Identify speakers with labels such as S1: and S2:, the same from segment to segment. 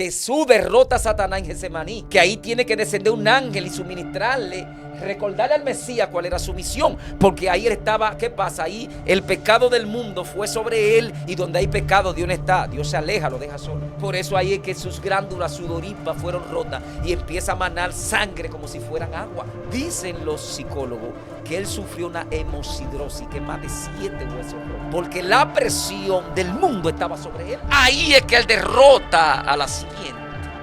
S1: Jesús derrota a Satanás en Getsemaní, que ahí tiene que descender un ángel y suministrarle, recordarle al Mesías cuál era su misión, porque ahí él estaba. ¿Qué pasa? Ahí el pecado del mundo fue sobre él, y donde hay pecado Dios no está, Dios se aleja, lo deja solo. Por eso ahí es que sus glándulas sudoríparas fueron rotas y empieza a manar sangre como si fueran agua. Dicen los psicólogos que él sufrió una hemosidrosis, que más de 7 huesos rotos, porque la presión del mundo estaba sobre él. Ahí es que él derrota a la simiente,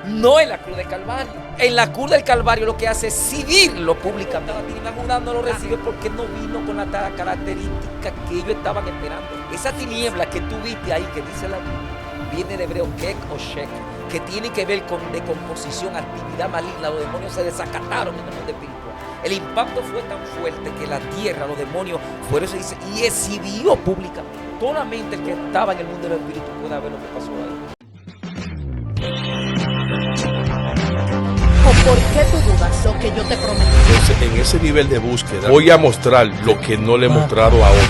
S1: no en la cruz del Calvario. En la cruz del Calvario lo que hace es exhibirlo públicamente. La tiniebla Judá no lo recibe porque no vino con la característica que ellos estaban esperando. Esa tiniebla que tú viste ahí, que dice la Biblia, viene de hebreo kek o shek, que tiene que ver con decomposición, actividad maligna. Los demonios se desacataron en el mundo espiritual. El impacto fue tan fuerte que la tierra, los demonios, fueron, se dice, y exhibió públicamente. Solamente el que estaba en el mundo del espíritu puede ver lo que pasó ahí.
S2: ¿Por qué tú dudas lo que yo te prometí?
S3: Entonces, en ese nivel de búsqueda, voy a mostrar lo que no le he mostrado a otros.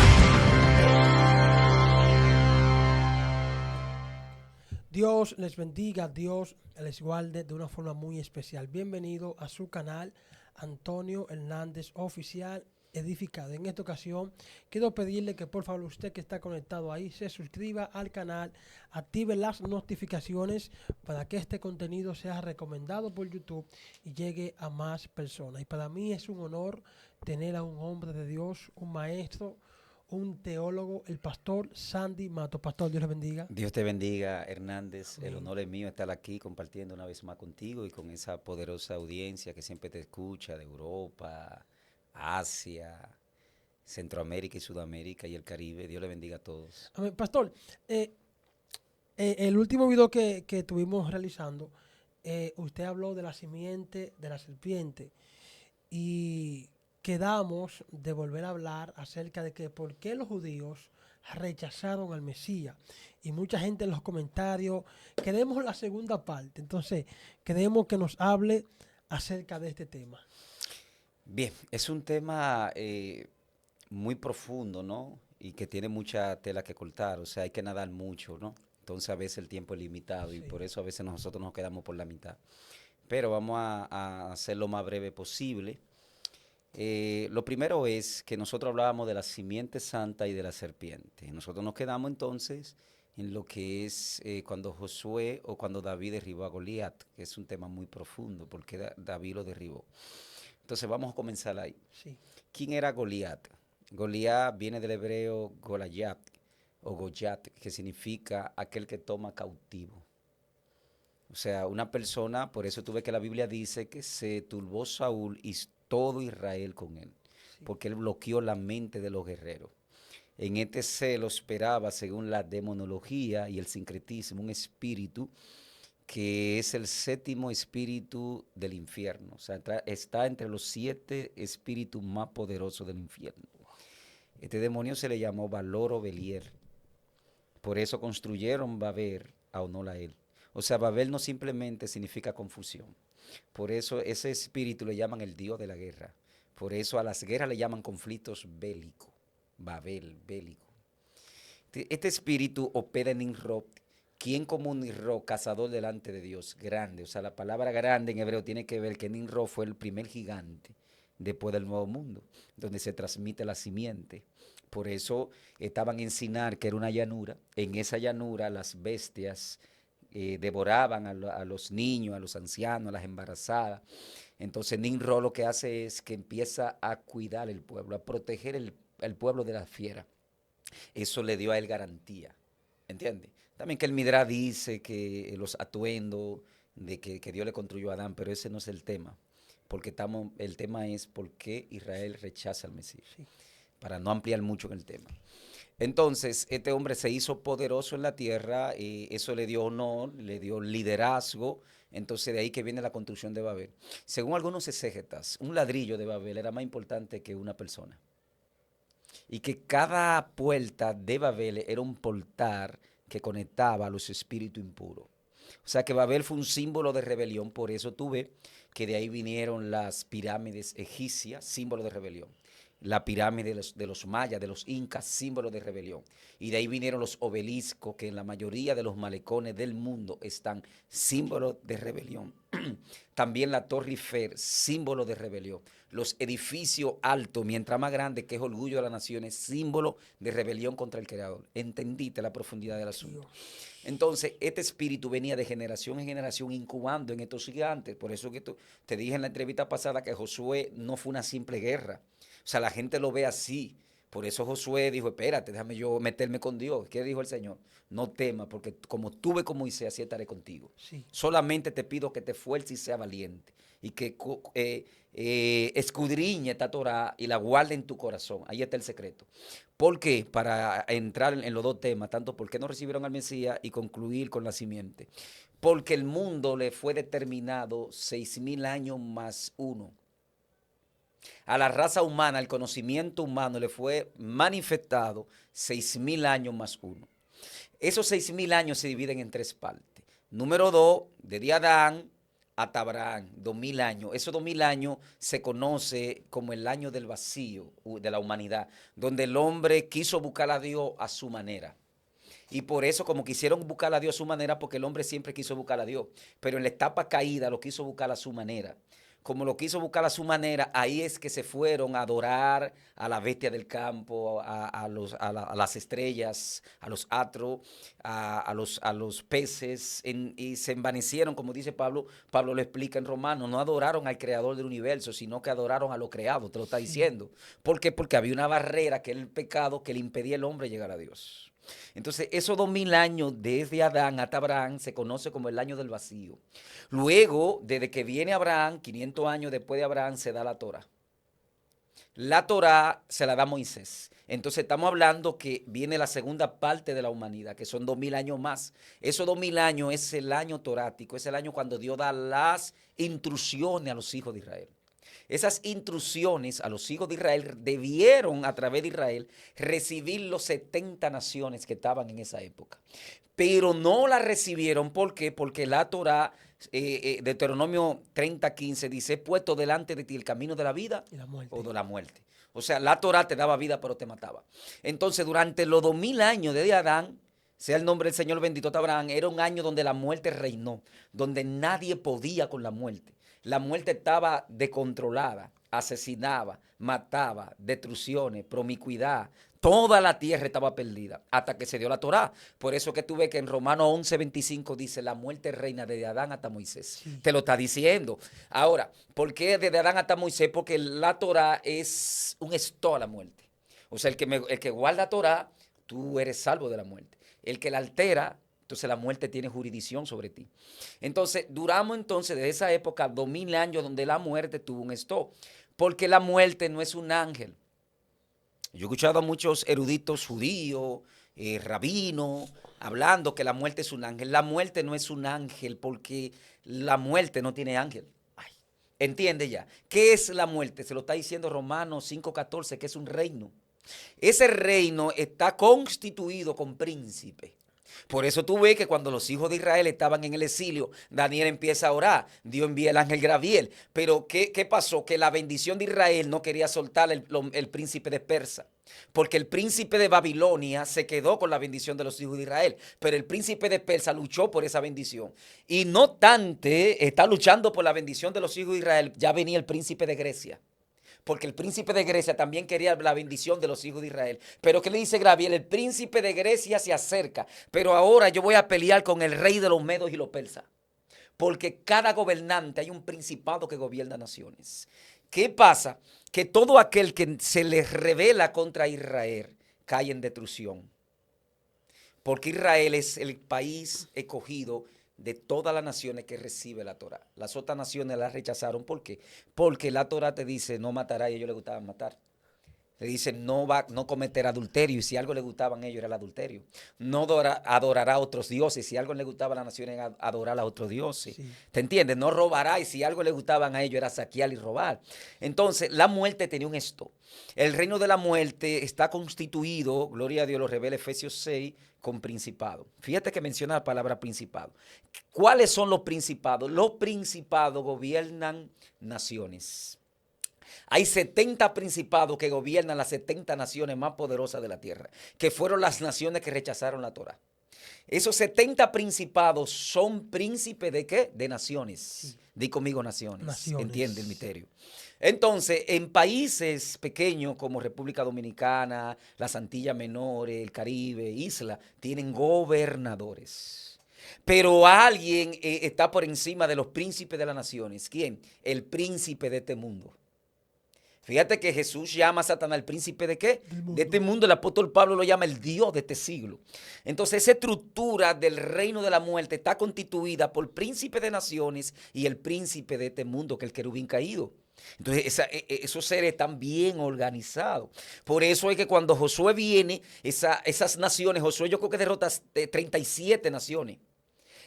S4: Dios les bendiga, Dios les guarde de una forma muy especial. Bienvenido a su canal, Antonio Hernández Oficial Edificado. En esta ocasión quiero pedirle que por favor usted que está conectado ahí se suscriba al canal, active las notificaciones para que este contenido sea recomendado por YouTube y llegue a más personas. Y para mí es un honor tener a un hombre de Dios, un maestro, un teólogo, el pastor Sandy Mato. Pastor, Dios le bendiga.
S1: Dios te bendiga, Hernández.
S4: Amén.
S1: El honor es mío estar aquí compartiendo una vez más contigo y con esa poderosa audiencia que siempre te escucha de Europa, Asia, Centroamérica y Sudamérica y el Caribe. Dios le bendiga a todos.
S4: Amén. Pastor, el último video que estuvimos realizando, usted habló de la simiente de la serpiente y quedamos de volver a hablar acerca de que por qué los judíos rechazaron al Mesías. Y mucha gente en los comentarios, queremos la segunda parte. Entonces, queremos que nos hable acerca de este tema.
S1: Bien, es un tema muy profundo, ¿no? Y que tiene mucha tela que cortar, o sea, hay que nadar mucho, ¿no? Entonces a veces el tiempo es limitado y por eso a veces nosotros nos quedamos por la mitad. Pero vamos a hacer lo más breve posible. Lo primero es que nosotros hablábamos de la simiente santa y de la serpiente. Nosotros nos quedamos entonces en lo que es cuando Josué o cuando David derribó a Goliat, que es un tema muy profundo, porque David lo derribó. Entonces vamos a comenzar ahí.
S4: Sí.
S1: ¿Quién era Goliat? Goliat viene del hebreo Golayat o Goyat, que significa aquel que toma cautivo. O sea, una persona, por eso tú ves que la Biblia dice que se turbó Saúl y todo Israel con él, porque él bloqueó la mente de los guerreros. En este celo esperaba, según la demonología y el sincretismo, un espíritu que es el séptimo espíritu del infierno. O sea, está entre los 7 espíritus más poderosos del infierno. Este demonio se le llamó Valor o Belier. Por eso construyeron Babel a honor a él. O sea, Babel no simplemente significa confusión. Por eso ese espíritu le llaman el dios de la guerra. Por eso a las guerras le llaman conflictos bélicos. Babel, bélico. Este espíritu opera en Nimrod. ¿Quién como Nimrod, cazador delante de Dios? Grande. O sea, la palabra grande en hebreo tiene que ver que Nimrod fue el primer gigante después del Nuevo Mundo, donde se transmite la simiente. Por eso estaban en Sinar, que era una llanura. En esa llanura las bestias devoraban a los niños, a los ancianos, a las embarazadas. Entonces Nimrod lo que hace es que empieza a cuidar el pueblo, a proteger el pueblo de la fiera. Eso le dio a él garantía, ¿entiendes? También que el Midrash dice que los atuendos de que Dios le construyó a Adán, pero ese no es el tema, porque el tema es por qué Israel rechaza al Mesías, para no ampliar mucho en el tema. Entonces, este hombre se hizo poderoso en la tierra, eso le dio honor, le dio liderazgo. Entonces, de ahí que viene la construcción de Babel. Según algunos exégetas, un ladrillo de Babel era más importante que una persona. Y que cada puerta de Babel era un portal que conectaba a los espíritus impuros. O sea que Babel fue un símbolo de rebelión, por eso tú ves que de ahí vinieron las pirámides egipcias, símbolo de rebelión. la pirámide de los mayas, de los incas, símbolo de rebelión. Y de ahí vinieron los obeliscos, que en la mayoría de los malecones del mundo están, símbolo de rebelión. También la Torre Eiffel, símbolo de rebelión. Los edificios altos, mientras más grande, que es orgullo de las naciones, símbolo de rebelión contra el Creador. ¿Entendiste la profundidad del asunto? Entonces, este espíritu venía de generación en generación incubando en estos gigantes. Por eso que te dije en la entrevista pasada que Josué no fue una simple guerra. O sea, la gente lo ve así. Por eso Josué dijo, espérate, déjame yo meterme con Dios. ¿Qué dijo el Señor? No temas, porque como estuve con Moisés, así estaré contigo.
S4: Sí.
S1: Solamente te pido que te esfuerces y sea valiente. Y que escudriñe esta Torah y la guarde en tu corazón. Ahí está el secreto. ¿Por qué? Para entrar en los dos temas, tanto por qué no recibieron al Mesías y concluir con la simiente. Porque el mundo le fue determinado 6,000 años más uno. A la raza humana, el conocimiento humano le fue manifestado 6,000 años más uno. Esos 6,000 años se dividen en 3 partes. Número 2, desde Adán hasta Abraham, 2,000 años. Esos 2,000 años se conoce como el año del vacío de la humanidad, donde el hombre quiso buscar a Dios a su manera. Y por eso, como quisieron buscar a Dios a su manera, porque el hombre siempre quiso buscar a Dios, pero en la etapa caída lo quiso buscar a su manera. Como lo quiso buscar a su manera, ahí es que se fueron a adorar a la bestia del campo, a las estrellas, a los astros, a los peces, y se envanecieron, como dice Pablo. Pablo lo explica en Romanos, no adoraron al creador del universo, sino que adoraron a lo creado, te lo está diciendo. ¿Por qué? Porque había una barrera, que era el pecado, que le impedía al hombre llegar a Dios. Entonces, esos 2,000 años desde Adán hasta Abraham se conoce como el año del vacío. Luego, desde que viene Abraham, 500 años después de Abraham, se da la Torah. La Torah se la da Moisés. Entonces, estamos hablando que viene la segunda parte de la humanidad, que son 2,000 años más. Esos 2,000 años es el año torático, es el año cuando Dios da las instrucciones a los hijos de Israel. Esas instrucciones a los hijos de Israel debieron, a través de Israel, recibir los 70 naciones que estaban en esa época. Pero no la recibieron, ¿por qué? Porque la Torah, Deuteronomio 30:15, dice, he puesto delante de ti el camino de la vida
S4: Y la muerte.
S1: o de la muerte. O sea, la Torah te daba vida, pero te mataba. Entonces, durante los 2,000 años desde Adán, sea el nombre del Señor bendito de Abraham, era un año donde la muerte reinó, donde nadie podía con la muerte. La muerte estaba descontrolada, asesinaba, mataba, destrucciones, promiscuidad. Toda la tierra estaba perdida hasta que se dio la Torá. Por eso que tú ves que en Romanos 11:25 dice la muerte reina desde Adán hasta Moisés. Sí. Te lo está diciendo. Ahora, ¿por qué desde Adán hasta Moisés? Porque la Torá es un stop a la muerte. O sea, el que guarda la Torá, tú eres salvo de la muerte. El que la altera, entonces la muerte tiene jurisdicción sobre ti. Entonces, duramos entonces desde esa época 2,000 años donde la muerte tuvo un stop. Porque la muerte no es un ángel. Yo he escuchado a muchos eruditos judíos, rabinos, hablando que la muerte es un ángel. La muerte no es un ángel porque la muerte no tiene ángel. Ay, ¿entiende ya? ¿Qué es la muerte? Se lo está diciendo Romanos 5:14, que es un reino. Ese reino está constituido con príncipes. Por eso tú ves que cuando los hijos de Israel estaban en el exilio, Daniel empieza a orar, Dios envía el ángel Gabriel. Pero ¿qué pasó? Que la bendición de Israel no quería soltar el príncipe de Persa. Porque el príncipe de Babilonia se quedó con la bendición de los hijos de Israel. Pero el príncipe de Persa luchó por esa bendición. Y no obstante, está luchando por la bendición de los hijos de Israel, ya venía el príncipe de Grecia. Porque el príncipe de Grecia también quería la bendición de los hijos de Israel. Pero ¿qué le dice Gabriel? El príncipe de Grecia se acerca, pero ahora yo voy a pelear con el rey de los medos y los persas. Porque cada gobernante, hay un principado que gobierna naciones. ¿Qué pasa? Que todo aquel que se les revela contra Israel cae en destrucción. Porque Israel es el país escogido de todas las naciones que recibe la Torah. Las otras naciones la rechazaron. ¿Por qué? Porque la Torah te dice no matará y a ellos les gustaba matar. Le dice no cometer adulterio y si algo le gustaban a ellos era el adulterio. No adorará a otros dioses. Si algo le gustaba a las naciones era adorar a otros dioses. Sí. ¿Te entiendes? No robará y si algo le gustaban a ellos era saquear y robar. Entonces la muerte tenía un esto. El reino de la muerte está constituido, gloria a Dios, lo revela Efesios 6, con principado. Fíjate que menciona la palabra principado. ¿Cuáles son los principados? Los principados gobiernan naciones. hay 70 principados que gobiernan las 70 naciones más poderosas de la tierra, que fueron las naciones que rechazaron la Torá. Esos 70 principados son príncipes ¿de qué? De naciones. Sí. Di conmigo naciones. ¿Entiende el misterio? Entonces, en países pequeños como República Dominicana, las Antillas Menores, el Caribe, isla, tienen gobernadores. Pero alguien está por encima de los príncipes de las naciones. ¿Quién? El príncipe de este mundo. Fíjate que Jesús llama a Satanás el príncipe ¿de qué? De este mundo. El apóstol Pablo lo llama el Dios de este siglo. Entonces esa estructura del reino de la muerte está constituida por el príncipe de naciones y el príncipe de este mundo, que es el querubín caído. Entonces esos seres están bien organizados. Por eso es que cuando Josué viene, esas naciones, Josué yo creo que derrota 37 naciones.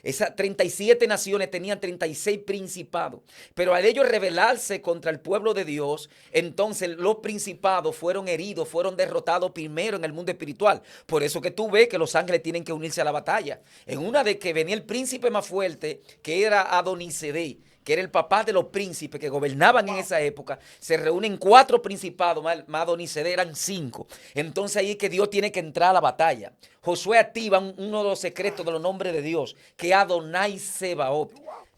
S1: Esas 37 naciones tenían 36 principados, pero al ellos rebelarse contra el pueblo de Dios, entonces los principados fueron heridos, fueron derrotados primero en el mundo espiritual. Por eso que tú ves que los ángeles tienen que unirse a la batalla. En una de que venía el príncipe más fuerte, que era Adonisedec, que era el papá de los príncipes que gobernaban en esa época, se reúnen 4 principados, más Adonisedec eran 5. Entonces ahí es que Dios tiene que entrar a la batalla. Josué activa uno de los secretos de los nombres de Dios, que es Adonai Sebaot,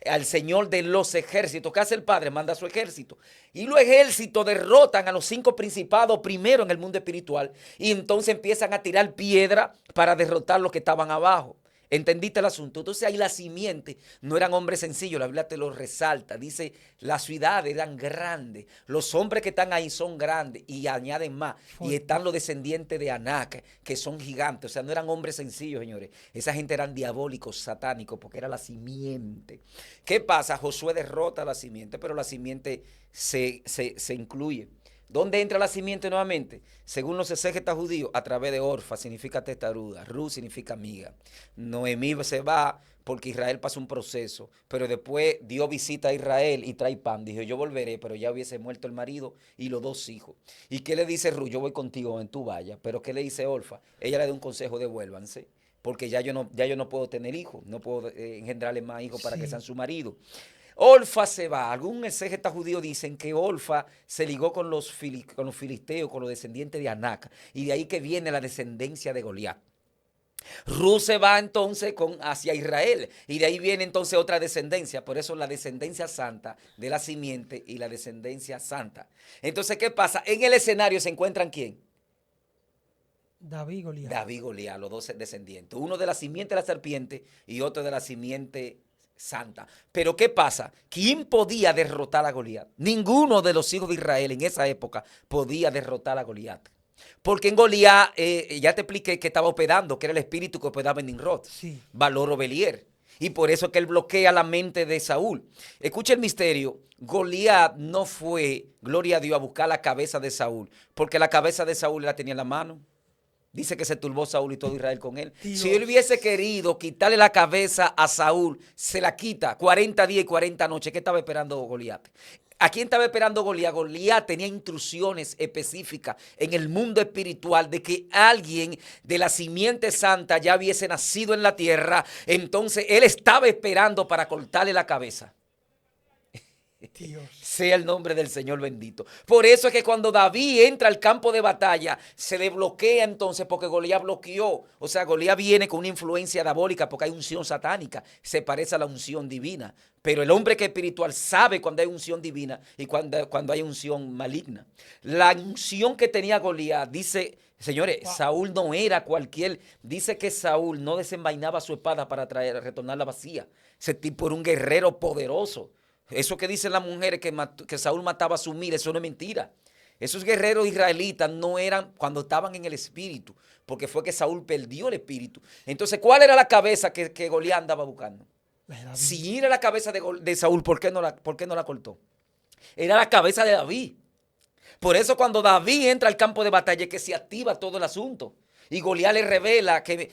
S1: al Señor de los ejércitos. ¿Qué hace el Padre? Manda a su ejército. Y los ejércitos derrotan a los 5 principados primero en el mundo espiritual y entonces empiezan a tirar piedra para derrotar los que estaban abajo. ¿Entendiste el asunto? Entonces ahí la simiente no eran hombres sencillos, la Biblia te lo resalta. Dice, las ciudades eran grandes, los hombres que están ahí son grandes y añaden más. Y están los descendientes de Anac, que son gigantes. O sea, no eran hombres sencillos, señores. Esa gente eran diabólicos, satánicos, porque era la simiente. ¿Qué pasa? Josué derrota a la simiente, pero la simiente se incluye. ¿Dónde entra la simiente nuevamente? Según los exégetas judíos, a través de Orfa, significa testaruda, Ruth significa amiga. Noemí se va porque Israel pasa un proceso, pero después Dios visita a Israel y trae pan. Dijo, yo volveré, pero ya hubiese muerto el marido y los 2 hijos. ¿Y qué le dice Ruth? Yo voy contigo donde tú vayas. ¿Pero qué le dice Orfa? Ella le da un consejo, devuélvanse, porque ya yo no puedo tener hijos, no puedo engendrarle más hijos para que sean su marido. Orfa se va. Algún exégeta judío dicen que Orfa se ligó con los filisteos, con los descendientes de Anac, y de ahí que viene la descendencia de Goliat. Ruth se va entonces hacia Israel, y de ahí viene entonces otra descendencia. Por eso la descendencia santa de la simiente y la descendencia santa. Entonces, ¿qué pasa? En el escenario se encuentran ¿quién?
S4: David y Goliat.
S1: David y Goliat, los 2 descendientes. Uno de la simiente de la serpiente y otro de la simiente santa. Pero ¿qué pasa? ¿Quién podía derrotar a Goliat? Ninguno de los hijos de Israel en esa época podía derrotar a Goliat. Porque en Goliat, ya te expliqué que estaba operando, que era el espíritu que operaba en Nimrod, sí. Valor Belier. Y por eso es que él bloquea la mente de Saúl. Escucha el misterio. Goliat no fue, gloria a Dios, a buscar la cabeza de Saúl, porque la cabeza de Saúl la tenía en la mano. Dice que se turbó Saúl y todo Israel con él. Dios. Si él hubiese querido quitarle la cabeza a Saúl, se la quita 40 días y 40 noches. ¿Qué estaba esperando Goliat? ¿A quién estaba esperando Goliat? Goliat tenía instrucciones específicas en el mundo espiritual de que alguien de la simiente santa ya hubiese nacido en la tierra. Entonces él estaba esperando para cortarle la cabeza. Dios. Sea el nombre del Señor bendito. Por eso es que cuando David entra al campo de batalla, se le bloquea entonces porque Goliat bloqueó. O sea, Goliat viene con una influencia diabólica porque hay unción satánica. Se parece a la unción divina. Pero el hombre que es espiritual sabe cuando hay unción divina y cuando hay unción maligna. La unción que tenía Goliat, dice, señores, wow. Saúl no era cualquier. Dice que Saúl no desenvainaba su espada para retornarla vacía. Ese tipo era un guerrero poderoso. Eso que dicen las mujeres que Saúl mataba a su mil, eso no es mentira. Esos guerreros israelitas no eran cuando estaban en el espíritu, porque fue que Saúl perdió el espíritu. Entonces, ¿cuál era la cabeza que Goliat andaba buscando? Si era la cabeza de Saúl, ¿por qué no la cortó? Era la cabeza de David. Por eso cuando David entra al campo de batalla es que se activa todo el asunto. Y Goliat le revela que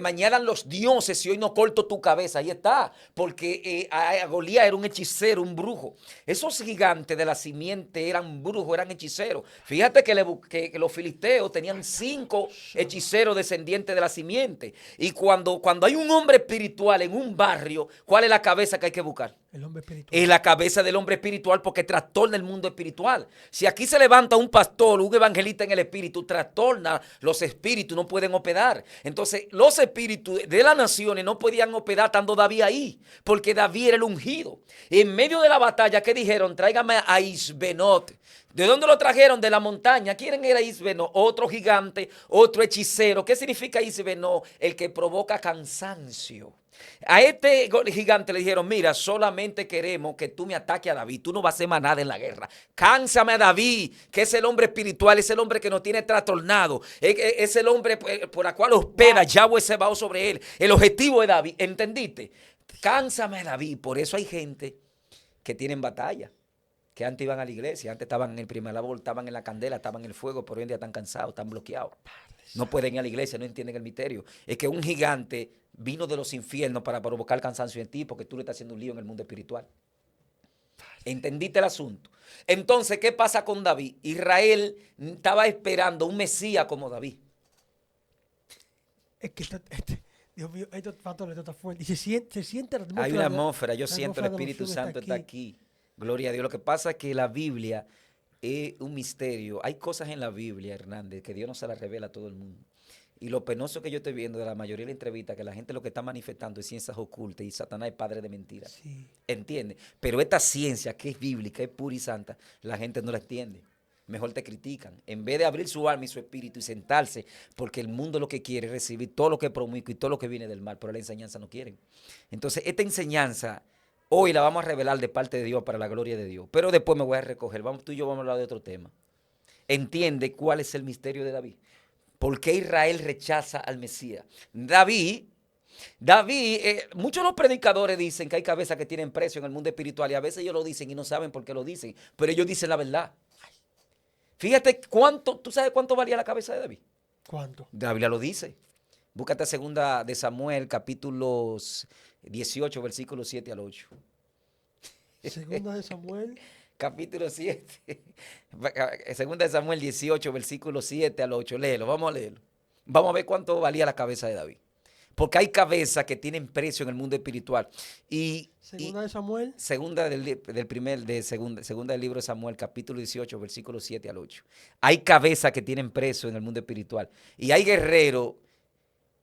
S1: mañana los dioses si hoy no corto tu cabeza. Ahí está. Porque Goliat era un hechicero, un brujo. Esos gigantes de la simiente eran brujos, eran hechiceros. Fíjate que los filisteos tenían 5 hechiceros descendientes de la simiente. Y cuando hay un hombre espiritual en un barrio, ¿cuál es la cabeza que hay que buscar?
S4: El hombre espiritual.
S1: Es la cabeza del hombre espiritual porque trastorna el mundo espiritual. Si aquí se levanta un pastor, un evangelista en el espíritu, trastorna los espíritus, no pueden operar. Entonces, los espíritus de las naciones no podían operar estando David ahí, porque David era el ungido. En medio de la batalla, ¿qué dijeron? Tráigame a Isbenot. ¿De dónde lo trajeron? De la montaña. ¿Quién era Isbenot? Otro gigante, otro hechicero. ¿Qué significa Isbenot? El que provoca cansancio. A este gigante le dijeron, mira, solamente queremos que tú me ataques a David, tú no vas a hacer más nada en la guerra. Cánsame a David, que es el hombre espiritual, es el hombre que nos tiene trastornado, es el hombre por el cual hospeda Yahweh Sebaot sobre él. El objetivo de David, ¿entendiste? Cánsame a David. Por eso hay gente que tienen batalla, que antes iban a la iglesia, antes estaban en el primer labor, estaban en la candela, estaban en el fuego, pero hoy en día están cansados, están bloqueados. No pueden ir a la iglesia, no entienden el misterio. Es que un gigante vino de los infiernos para provocar cansancio en ti porque tú le estás haciendo un lío en el mundo espiritual. ¿Entendiste el asunto? Entonces, ¿qué pasa con David? Israel estaba esperando un Mesías como David.
S4: Es que Dios mío, esto está fuerte. Y se siente la atmósfera.
S1: Hay una atmósfera, yo
S4: la
S1: siento el
S4: atmósfera de
S1: Espíritu
S4: unción
S1: Santo está aquí. Gloria a Dios. Lo que pasa es que la Biblia es un misterio. Hay cosas en la Biblia, Hernández, que Dios no se las revela a todo el mundo. Y lo penoso que yo estoy viendo de la mayoría de la entrevista, que la gente lo que está manifestando es ciencias ocultas y Satanás es padre de mentiras.
S4: Sí.
S1: ¿Entiendes? Pero esta ciencia que es bíblica, es pura y santa, la gente no la entiende. Mejor te critican. En vez de abrir su alma y su espíritu y sentarse, porque el mundo lo que quiere es recibir todo lo que es promiscuo y todo lo que viene del mal, pero la enseñanza no quieren. Entonces, esta enseñanza hoy la vamos a revelar de parte de Dios para la gloria de Dios. Pero después me voy a recoger. Tú y yo vamos a hablar de otro tema. Entiende cuál es el misterio de David. ¿Por qué Israel rechaza al Mesías? David, muchos de los predicadores dicen que hay cabezas que tienen precio en el mundo espiritual y a veces ellos lo dicen y no saben por qué lo dicen, pero ellos dicen la verdad. Fíjate ¿tú sabes cuánto valía la cabeza de David?
S4: ¿Cuánto?
S1: La Biblia lo dice. Búscate segunda de Samuel, capítulos 18, versículos 7 al 8.
S4: Segunda de Samuel.
S1: Capítulo 7. Segunda de Samuel 18, versículos 7 al 8. Léelo, vamos a leerlo. Vamos a ver cuánto valía la cabeza de David. Porque hay cabezas que tienen precio en el mundo espiritual.
S4: Segunda de Samuel.
S1: Segunda del libro de Samuel, capítulo 18, versículos 7 al 8. Hay cabezas que tienen precio en el mundo espiritual. Y hay guerreros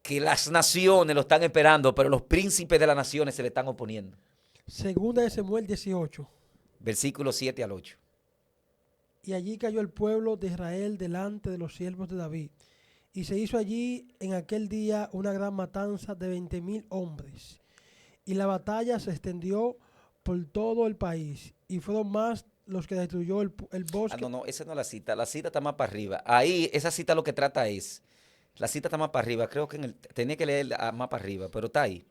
S1: que las naciones lo están esperando, pero los príncipes de las naciones se le están oponiendo.
S4: Segunda de Samuel 18.
S1: Versículos 7 al 8.
S4: Y allí cayó el pueblo de Israel delante de los siervos de David. Y se hizo allí en aquel día una gran matanza de 20,000 hombres. Y la batalla se extendió por todo el país. Y fueron más los que destruyó el bosque.
S1: No, esa no es la cita. La cita está más para arriba. Ahí, esa cita lo que trata es. La cita está más para arriba. Creo que tenía que leer más para arriba, pero está ahí.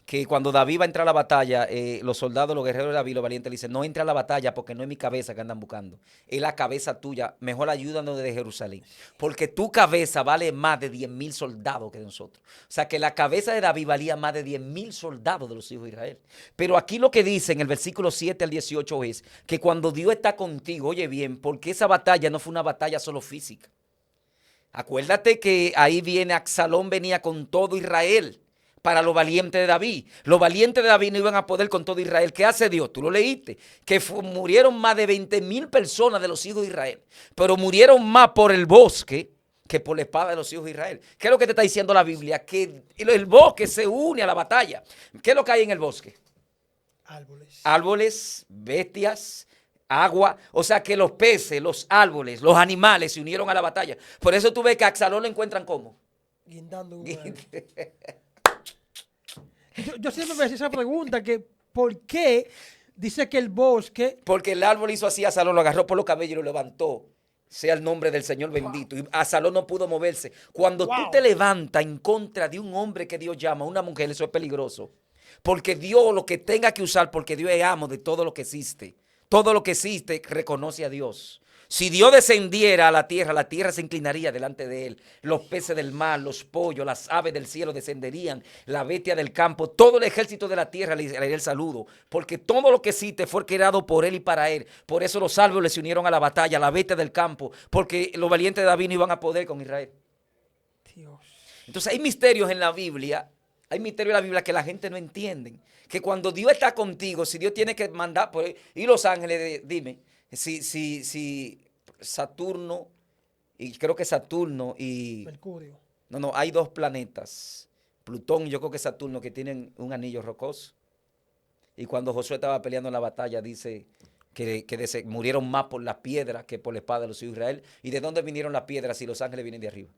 S1: Que cuando David va a entrar a la batalla, los soldados, los guerreros de David, los valientes, le dicen, no entre a la batalla porque no es mi cabeza que andan buscando. Es la cabeza tuya. Mejor ayúdanos desde Jerusalén. Porque tu cabeza vale más de 10,000 soldados que nosotros. O sea, que la cabeza de David valía más de 10,000 soldados de los hijos de Israel. Pero aquí lo que dice en el versículo 7 al 18 es que cuando Dios está contigo, oye bien, porque esa batalla no fue una batalla solo física. Acuérdate que ahí viene Absalón, venía con todo Israel para los valientes de David. Los valientes de David no iban a poder con todo Israel. ¿Qué hace Dios? Tú lo leíste. Que murieron más de 20,000 personas de los hijos de Israel. Pero murieron más por el bosque que por la espada de los hijos de Israel. ¿Qué es lo que te está diciendo la Biblia? Que el bosque se une a la batalla. ¿Qué es lo que hay en el bosque? Árboles, bestias, agua. O sea que los peces, los árboles, los animales se unieron a la batalla. Por eso tú ves que a Absalón lo encuentran ¿cómo?
S4: Guindando yo siempre me hacía esa pregunta, que ¿por qué dice que el bosque?
S1: Porque el árbol hizo así a Absalón, lo agarró por los cabellos y lo levantó. Sea el nombre del Señor bendito. Y Absalón no pudo moverse. Cuando tú te levantas en contra de un hombre que Dios llama, una mujer, eso es peligroso. Porque Dios lo que tenga que usar, porque Dios es amo de todo lo que existe. Todo lo que existe reconoce a Dios. Si Dios descendiera a la tierra se inclinaría delante de él. Los peces del mar, los pollos, las aves del cielo descenderían, la bestia del campo, todo el ejército de la tierra le daría el saludo. Porque todo lo que existe fue creado por él y para él. Por eso los árboles se unieron a la batalla, la bestia del campo, porque los valientes de David no iban a poder con Israel.
S4: Dios.
S1: Entonces hay misterios en la Biblia. Hay misterios en la Biblia que la gente no entiende. Que cuando Dios está contigo, si Dios tiene que mandar, y los ángeles, dime, si Saturno, y creo que Saturno y...
S4: Mercurio.
S1: No, hay dos planetas, Plutón y yo creo que Saturno, que tienen un anillo rocoso. Y cuando Josué estaba peleando en la batalla, dice que murieron más por las piedras que por la espada de los hijos de Israel. ¿Y de dónde vinieron las piedras si los ángeles vienen de arriba?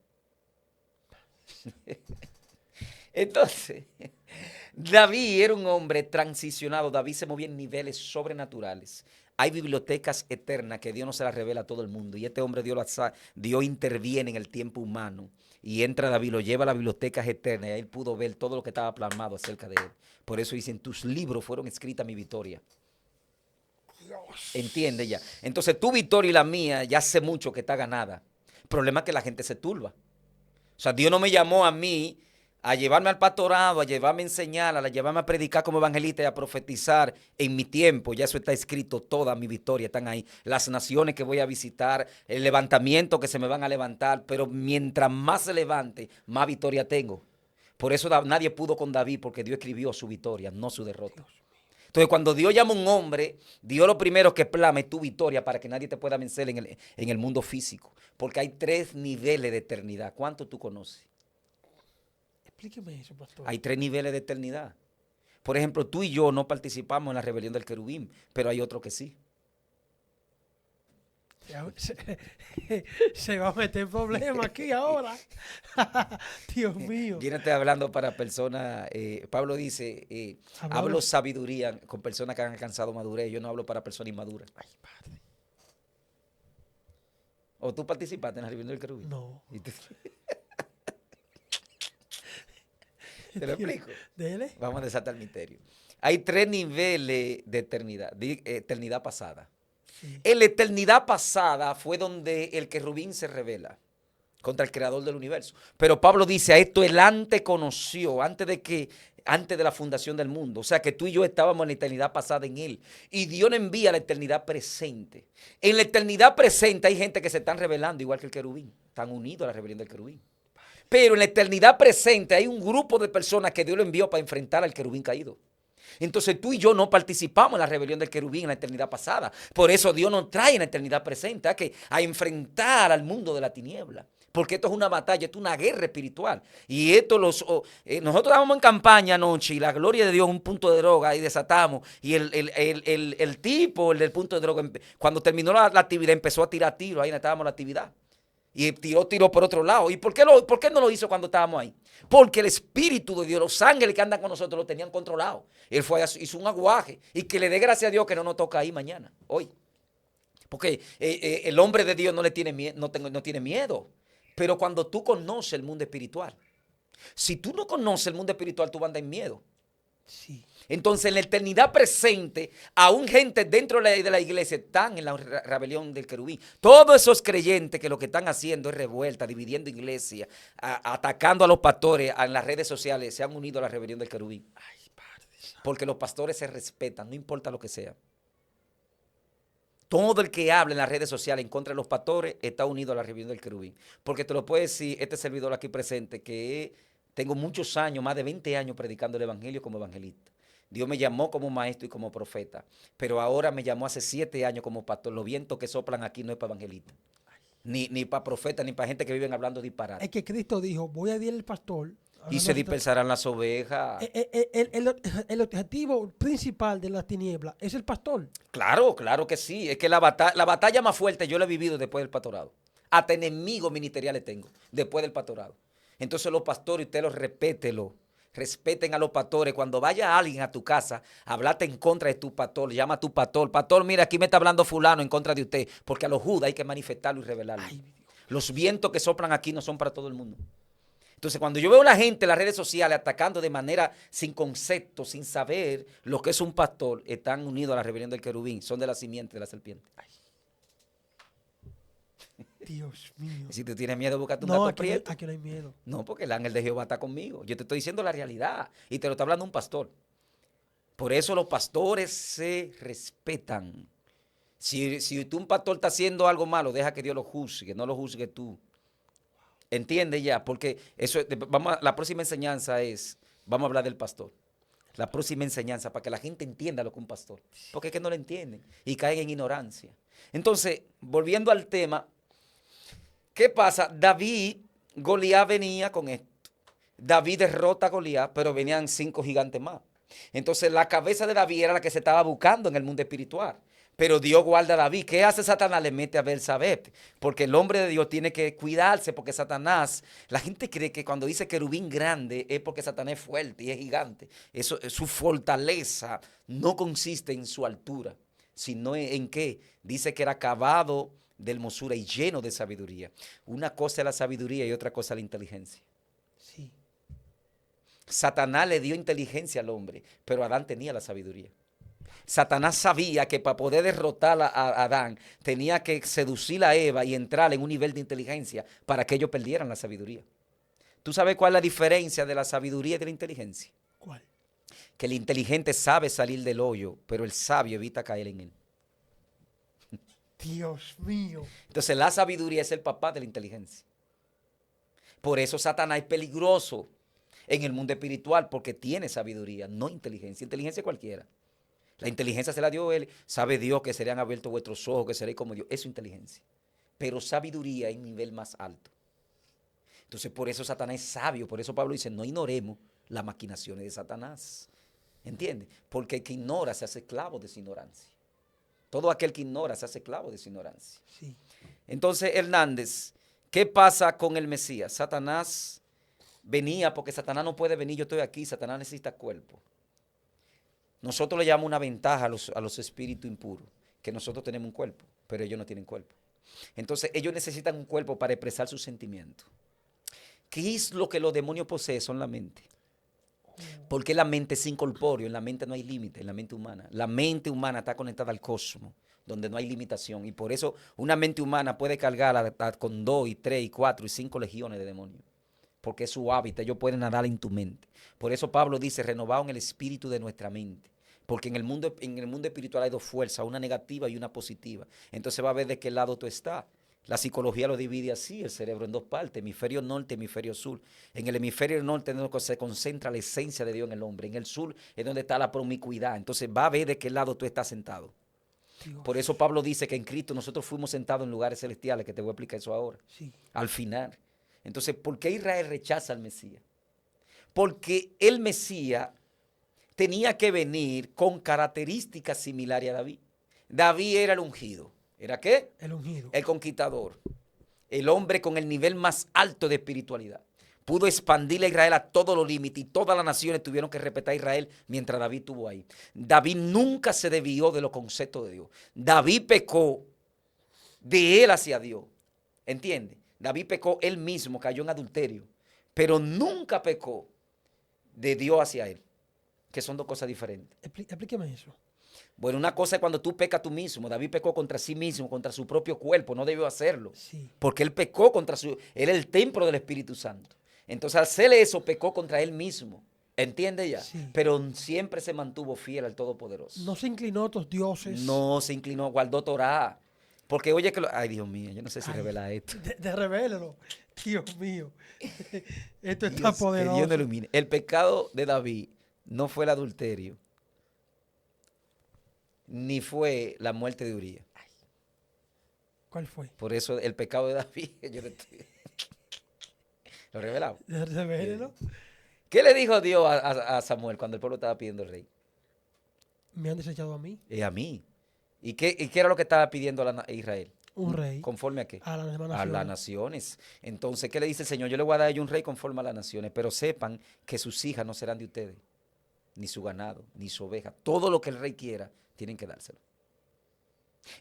S1: Entonces, David era un hombre transicionado. David se movía en niveles sobrenaturales. Hay bibliotecas eternas que Dios no se las revela a todo el mundo. Y este hombre Dios interviene en el tiempo humano. Y entra David, lo lleva a las bibliotecas eternas. Y ahí él pudo ver todo lo que estaba plasmado acerca de él. Por eso dicen, tus libros fueron escritas mi victoria. Entiende ya. Entonces tu victoria y la mía ya hace mucho que está ganada. El problema es que la gente se turba. O sea, Dios no me llamó a mí a llevarme al pastorado, a llevarme a enseñar, a llevarme a predicar como evangelista y a profetizar en mi tiempo. Ya eso está escrito, toda mi victoria están ahí. Las naciones que voy a visitar, el levantamiento que se me van a levantar, pero mientras más se levante, más victoria tengo. Por eso nadie pudo con David, porque Dios escribió su victoria, no su derrota. Entonces, cuando Dios llama a un hombre, Dios lo primero que plama es tu victoria para que nadie te pueda vencer en el mundo físico. Porque hay 3 niveles de eternidad. ¿Cuánto tú conoces?
S4: Explíqueme eso, pastor.
S1: Hay 3 niveles de eternidad. Por ejemplo, tú y yo no participamos en la rebelión del querubín, pero hay otro que sí.
S4: Se va a meter en problemas aquí ahora. Dios mío.
S1: Yo no estoy hablando para personas, Pablo dice, hablo sabiduría con personas que han alcanzado madurez. Yo no hablo para personas inmaduras.
S4: Ay, padre.
S1: ¿O tú participaste en la rebelión del querubín?
S4: No.
S1: ¿Te lo explico?
S4: Dele.
S1: Vamos a desatar el misterio. Hay 3 niveles de eternidad, eternidad pasada.
S4: Sí.
S1: En la eternidad pasada fue donde el querubín se revela contra el creador del universo. Pero Pablo dice, a esto él antes conoció, antes de la fundación del mundo. O sea que tú y yo estábamos en la eternidad pasada en él. Y Dios nos envía a la eternidad presente. En la eternidad presente hay gente que se están revelando igual que el querubín. Están unidos a la rebelión del querubín. Pero en la eternidad presente hay un grupo de personas que Dios lo envió para enfrentar al querubín caído. Entonces tú y yo no participamos en la rebelión del querubín en la eternidad pasada. Por eso Dios nos trae en la eternidad presente a enfrentar al mundo de la tiniebla. Porque esto es una batalla, esto es una guerra espiritual. Y esto nosotros estábamos en campaña anoche y la gloria de Dios un punto de droga y desatamos. Y el tipo, el del punto de droga, cuando terminó la actividad empezó a tirar tiros ahí donde estábamos en la actividad. Y tiró por otro lado. ¿Y por qué no lo hizo cuando estábamos ahí? Porque el Espíritu de Dios, los ángeles que andan con nosotros, lo tenían controlado. Él hizo un aguaje. Y que le dé gracias a Dios que no nos toca ahí mañana, hoy. Porque el hombre de Dios no tiene miedo. Pero cuando tú conoces el mundo espiritual. Si tú no conoces el mundo espiritual, tú vas a andar en miedo.
S4: Sí.
S1: Entonces, en la eternidad presente, aún gente dentro de la iglesia están en la rebelión del querubín. Todos esos creyentes que lo que están haciendo es revuelta, dividiendo iglesia, atacando a los pastores en las redes sociales, se han unido a la rebelión del querubín.
S4: Ay, padre.
S1: Porque los pastores se respetan, no importa lo que sea. Todo el que habla en las redes sociales en contra de los pastores está unido a la rebelión del querubín. Porque te lo puede decir este servidor aquí presente, que tengo muchos años, más de 20 años predicando el evangelio como evangelista. Dios me llamó como maestro y como profeta, pero ahora me llamó hace 7 años como pastor. Los vientos que soplan aquí no es para evangelista, ni para profeta, ni para gente que viven hablando disparate.
S4: Es que Cristo dijo, voy a dir el pastor.
S1: Y se dispersarán las ovejas.
S4: El objetivo principal de la tiniebla es el pastor.
S1: Claro que sí. Es que la batalla más fuerte yo la he vivido después del pastorado. Hasta enemigos ministeriales tengo después del pastorado. Entonces los pastores, usted los respeten a los pastores. Cuando vaya alguien a tu casa, hablate en contra de tu pastor, llama a tu pastor. Pastor, mira, aquí me está hablando fulano en contra de usted. Porque a los judas hay que manifestarlo y revelarlo. Los vientos que soplan aquí no son para todo el mundo. Entonces, cuando yo veo a la gente en las redes sociales atacando de manera sin concepto, sin saber lo que es un pastor, están unidos a la rebelión del querubín, son de la simiente de la serpiente. Ay.
S4: Dios mío.
S1: Si tú tienes miedo, búscate un
S4: No,
S1: gato prieto.
S4: aquí no hay miedo.
S1: No, porque el ángel de Jehová está conmigo. Yo te estoy diciendo la realidad y te lo está hablando un pastor. Por eso los pastores se respetan. Si tú un pastor está haciendo algo malo, deja que Dios lo juzgue, no lo juzgue tú. ¿Entiendes ya? Porque la próxima enseñanza es vamos a hablar del pastor. La próxima enseñanza, para que la gente entienda lo que es un pastor. Porque es que no lo entienden y caen en ignorancia. Entonces, volviendo al tema, ¿qué pasa? Goliat venía con esto. David derrota a Goliat, pero venían 5 gigantes más. Entonces, la cabeza de David era la que se estaba buscando en el mundo espiritual. Pero Dios guarda a David. ¿Qué hace Satanás? Le mete a Belsabé. Porque el hombre de Dios tiene que cuidarse. Porque Satanás, la gente cree que cuando dice querubín grande es porque Satanás es fuerte y es gigante. Eso, su fortaleza no consiste en su altura, sino en qué. Dice que era acabado de hermosura y lleno de sabiduría. Una cosa es la sabiduría y otra cosa es la inteligencia.
S4: Sí.
S1: Satanás le dio inteligencia al hombre, pero Adán tenía la sabiduría. Satanás sabía que para poder derrotar a Adán tenía que seducir a Eva y entrar en un nivel de inteligencia para que ellos perdieran la sabiduría. ¿Tú sabes cuál es la diferencia de la sabiduría y de la inteligencia?
S4: ¿Cuál?
S1: Que el inteligente sabe salir del hoyo, pero el sabio evita caer en él.
S4: Dios mío.
S1: Entonces la sabiduría es el papá de la inteligencia. Por eso Satanás es peligroso en el mundo espiritual, porque tiene sabiduría, no inteligencia. Inteligencia cualquiera. La inteligencia se la dio él. Sabe Dios que serían abiertos vuestros ojos, que seréis como Dios. Eso es inteligencia. Pero sabiduría es un nivel más alto. Entonces por eso Satanás es sabio. Por eso Pablo dice, no ignoremos las maquinaciones de Satanás. ¿Entiendes? Porque el que ignora se hace esclavo de su ignorancia. Todo aquel que ignora se hace esclavo de su ignorancia.
S4: Sí.
S1: Entonces, Hernández, ¿qué pasa con el Mesías? Satanás venía, porque Satanás no puede venir, yo estoy aquí, Satanás necesita cuerpo. Nosotros le llamamos una ventaja a los espíritus impuros, que nosotros tenemos un cuerpo, pero ellos no tienen cuerpo. Entonces, ellos necesitan un cuerpo para expresar sus sentimientos. ¿Qué es lo que los demonios poseen? Son la mente. Porque la mente es incorpóreo, en la mente no hay límite, en la mente humana. La mente humana está conectada al cosmos, donde no hay limitación. Y por eso una mente humana puede cargar con 2, y 3, y 4, y 5 legiones de demonios. Porque es su hábitat, ellos pueden nadar en tu mente. Por eso Pablo dice, renovado en el espíritu de nuestra mente. Porque en el mundo espiritual hay 2 fuerzas, una negativa y una positiva. Entonces va a ver de qué lado tú estás. La psicología lo divide así, el cerebro en 2 partes, hemisferio norte, hemisferio sur. En el hemisferio norte es donde se concentra la esencia de Dios en el hombre. En el sur es donde está la promiscuidad. Entonces va a ver de qué lado tú estás sentado.
S4: Dios.
S1: Por eso Pablo dice que en Cristo nosotros fuimos sentados en lugares celestiales, que te voy a explicar eso ahora.
S4: Sí.
S1: Al final. Entonces, ¿por qué Israel rechaza al Mesías? Porque el Mesías tenía que venir con características similares a David. David era el ungido. ¿Era qué?
S4: El ungido.
S1: El conquistador. El hombre con el nivel más alto de espiritualidad. Pudo expandir a Israel a todos los límites y todas las naciones tuvieron que respetar a Israel mientras David estuvo ahí. David nunca se desvió de los conceptos de Dios. David pecó de él hacia Dios. ¿Entiendes? David pecó él mismo, cayó en adulterio. Pero nunca pecó de Dios hacia él. Que son 2 cosas diferentes.
S4: Explíqueme eso.
S1: Bueno, una cosa es cuando tú pecas tú mismo. David pecó contra sí mismo, contra su propio cuerpo. No debió hacerlo.
S4: Sí.
S1: Porque él pecó contra él era el templo del Espíritu Santo. Entonces, al hacer eso, pecó contra él mismo. ¿Entiende ya?
S4: Sí.
S1: Pero siempre se mantuvo fiel al Todopoderoso.
S4: No se inclinó a otros dioses.
S1: No se inclinó, guardó Torah. Porque oye que ay, Dios mío, yo no sé si
S4: Ay,
S1: revela esto.
S4: Revélelo. Dios mío. Esto está
S1: Dios, que
S4: poderoso.
S1: Dios no ilumine. El pecado de David no fue el adulterio, ni fue la muerte de Urías.
S4: ¿Cuál fue?
S1: Por eso el pecado de David, yo lo estoy... ¿Lo revelado?
S4: Revélelo.
S1: ¿Qué le dijo Dios a Samuel cuando el pueblo estaba pidiendo el rey?
S4: Me han desechado a mí.
S1: A mí. ¿Y qué era lo que estaba pidiendo a Israel?
S4: Un rey.
S1: ¿Conforme a qué?
S4: A las demás
S1: A
S4: naciones.
S1: las naciones. Entonces, ¿qué le dice el Señor? Yo le voy a dar a ellos un rey conforme a las naciones, pero sepan que sus hijas no serán de ustedes, ni su ganado, ni su oveja. Todo lo que el rey quiera, tienen que dárselo.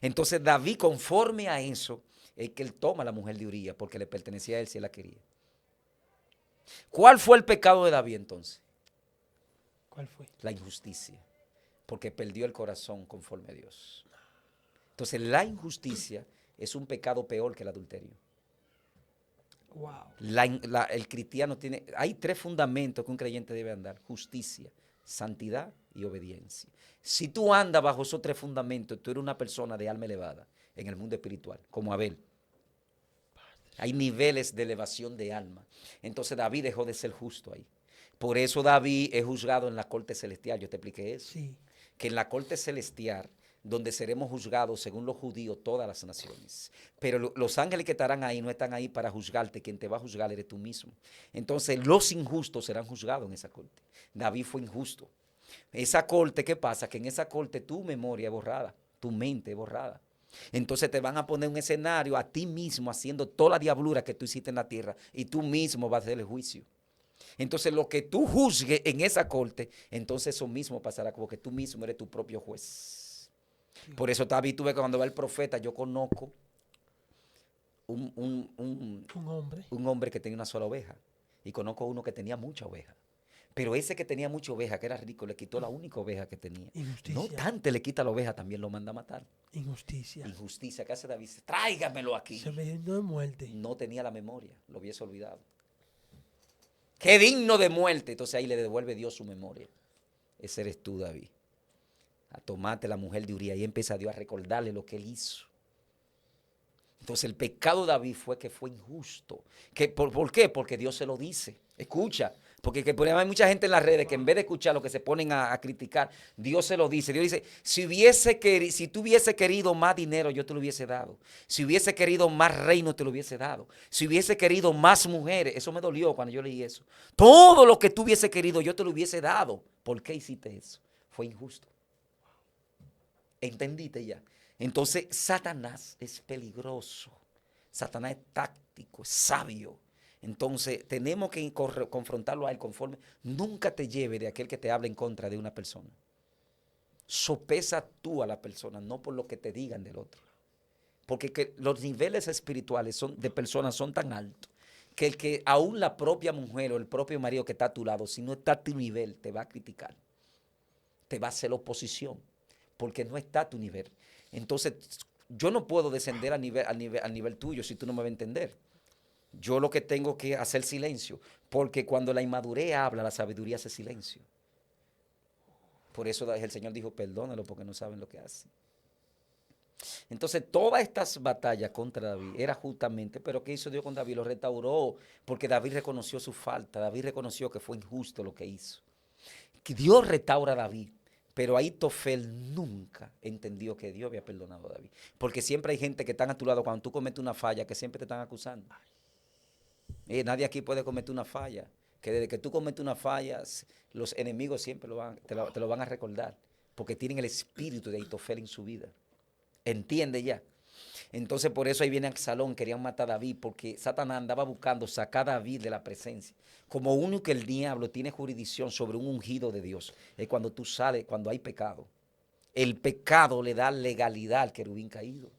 S1: Entonces, David, conforme a eso, es que él toma a la mujer de Urías, porque le pertenecía a él si él la quería. ¿Cuál fue el pecado de David entonces?
S4: ¿Cuál fue?
S1: La injusticia, porque perdió el corazón conforme a Dios. Entonces, la injusticia es un pecado peor que el adulterio.
S4: Wow.
S1: El cristiano tiene, hay 3 fundamentos que un creyente debe andar: justicia, santidad y obediencia. Si tú andas bajo esos 3 fundamentos, tú eres una persona de alma elevada en el mundo espiritual, como Abel. Hay niveles de elevación de alma. Entonces David dejó de ser justo ahí. Por eso David es juzgado en la corte celestial. Yo te expliqué eso.
S4: Sí.
S1: Que en la corte celestial, donde seremos juzgados según los judíos, todas las naciones. Pero los ángeles que estarán ahí no están ahí para juzgarte. Quien te va a juzgar eres tú mismo. Entonces los injustos serán juzgados en esa corte. David fue injusto. Esa corte, ¿qué pasa? Que en esa corte tu memoria es borrada, tu mente es borrada. Entonces te van a poner un escenario a ti mismo haciendo toda la diablura que tú hiciste en la tierra y tú mismo vas a hacer el juicio. Entonces lo que tú juzgues en esa corte, entonces eso mismo pasará, como que tú mismo eres tu propio juez. Por eso David, tú ves que cuando va el profeta, yo conozco un hombre que tenía una sola oveja y conozco uno que tenía mucha oveja. Pero ese que tenía mucha oveja, que era rico, le quitó la única oveja que tenía.
S4: Injusticia.
S1: No obstante, le quita la oveja, también lo manda a matar.
S4: Injusticia.
S1: Injusticia. ¿Qué hace David? Dice, tráigamelo aquí.
S4: Se me llenó de muerte.
S1: No tenía la memoria, lo hubiese olvidado. Qué digno de muerte. Entonces ahí le devuelve Dios su memoria. Ese eres tú, David. A tomarte la mujer de Uría y empieza Dios a recordarle lo que él hizo. Entonces el pecado de David fue que fue injusto. ¿Por qué? Porque Dios se lo dice. Escucha, porque hay mucha gente en las redes que en vez de escuchar lo que se ponen a criticar, Dios se lo dice. Dios dice, si tú hubiese querido más dinero, yo te lo hubiese dado. Si hubiese querido más reino, te lo hubiese dado. Si hubiese querido más mujeres, eso me dolió cuando yo leí eso. Todo lo que tú hubiese querido, yo te lo hubiese dado. ¿Por qué hiciste eso? Fue injusto. ¿Entendiste ya? Entonces, Satanás es peligroso. Satanás es táctico, es sabio. Entonces, tenemos que confrontarlo a él conforme. Nunca te lleve de aquel que te habla en contra de una persona. Sopesa tú a la persona, no por lo que te digan del otro. Porque los niveles espirituales de personas son tan altos que aún la propia mujer o el propio marido que está a tu lado, si no está a tu nivel, te va a criticar. Te va a hacer oposición, porque no está a tu nivel. Entonces, yo no puedo descender al nivel tuyo si tú no me vas a entender. Yo lo que tengo que hacer silencio, porque cuando la inmadurez habla, la sabiduría hace silencio. Por eso el Señor dijo, perdónalo porque no saben lo que hacen. Entonces, todas estas batallas contra David era justamente, pero ¿qué hizo Dios con David? Lo restauró, porque David reconoció su falta, David reconoció que fue injusto lo que hizo. Que Dios restaura a David. Pero Ahitofel nunca entendió que Dios había perdonado a David. Porque siempre hay gente que están a tu lado cuando tú cometes una falla, que siempre te están acusando. Nadie aquí puede cometer una falla. Que desde que tú cometes una falla, los enemigos siempre te lo van a recordar. Porque tienen el espíritu de Ahitofel en su vida. ¿Entiende ya? Entonces por eso ahí viene Absalón, querían matar a David, porque Satanás andaba buscando sacar a David de la presencia. Como uno que el diablo tiene jurisdicción sobre un ungido de Dios, es cuando tú sales, cuando hay pecado. El pecado le da legalidad al querubín caído.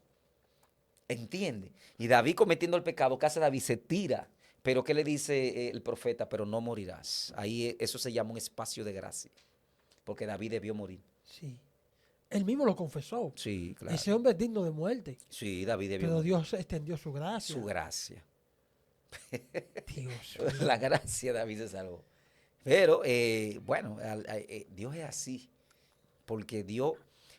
S1: ¿Entiende? Y David cometiendo el pecado, ¿qué hace David? Se tira. Pero ¿qué le dice el profeta? Pero no morirás. Ahí eso se llama un espacio de gracia, porque David debió morir.
S4: Sí. Él mismo lo confesó.
S1: Sí, claro.
S4: Ese hombre es digno de muerte.
S1: Sí, David debió
S4: Pero
S1: morir.
S4: Dios extendió su gracia.
S1: Su gracia.
S4: Dios.
S1: La gracia de David se salvó. Pero, bueno, Dios es así. Porque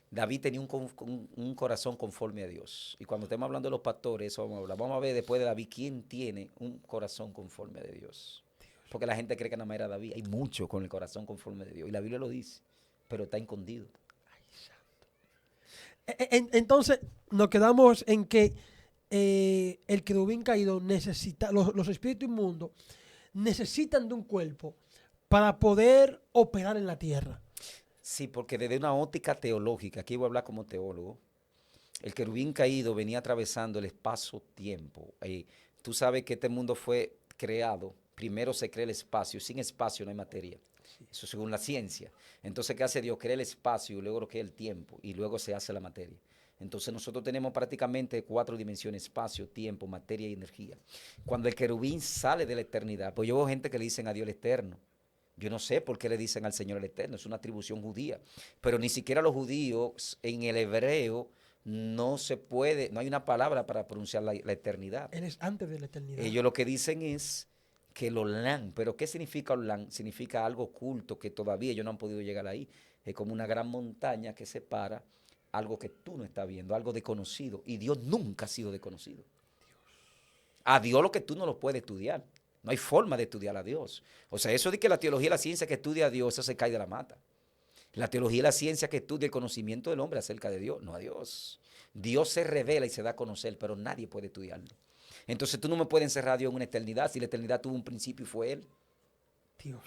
S1: David tenía un corazón conforme a Dios. Y cuando estemos hablando de los pastores, eso vamos a hablar. Vamos a ver después de David quién tiene un corazón conforme a Dios. Porque la gente cree que nada más era David. Hay muchos con el corazón conforme a Dios. Y la Biblia lo dice. Pero está escondido.
S4: Entonces, nos quedamos en que el querubín caído necesita, los espíritus inmundos necesitan de un cuerpo para poder operar en la tierra.
S1: Sí, porque desde una óptica teológica, aquí voy a hablar como teólogo, el querubín caído venía atravesando el espacio-tiempo. Tú sabes que este mundo fue creado, primero se crea el espacio, sin espacio no hay materia. Eso según la ciencia. Entonces, ¿qué hace Dios? Crea el espacio y luego lo crea el tiempo y luego se hace la materia. Entonces nosotros tenemos prácticamente 4 dimensiones: espacio, tiempo, materia y energía. Cuando el querubín sale de la eternidad, pues yo veo gente que le dicen a Dios el eterno. Yo no sé por qué le dicen al Señor el eterno, es una atribución judía. Pero ni siquiera los judíos en el hebreo no se puede, no hay una palabra para pronunciar la eternidad.
S4: Él es antes de la eternidad.
S1: Ellos lo que dicen es que el Olam, pero ¿qué significa Olam? Significa algo oculto que todavía ellos no han podido llegar ahí. Es como una gran montaña que separa algo que tú no estás viendo, algo desconocido. Y Dios nunca ha sido desconocido. A Dios lo que tú no lo puedes estudiar. No hay forma de estudiar a Dios. O sea, eso de que la teología es la ciencia que estudia a Dios, eso se cae de la mata. La teología es la ciencia que estudia el conocimiento del hombre acerca de Dios, no a Dios. Dios se revela y se da a conocer, pero nadie puede estudiarlo. Entonces tú no me puedes encerrar a Dios en una eternidad si la eternidad tuvo un principio y fue Él.
S4: Dios.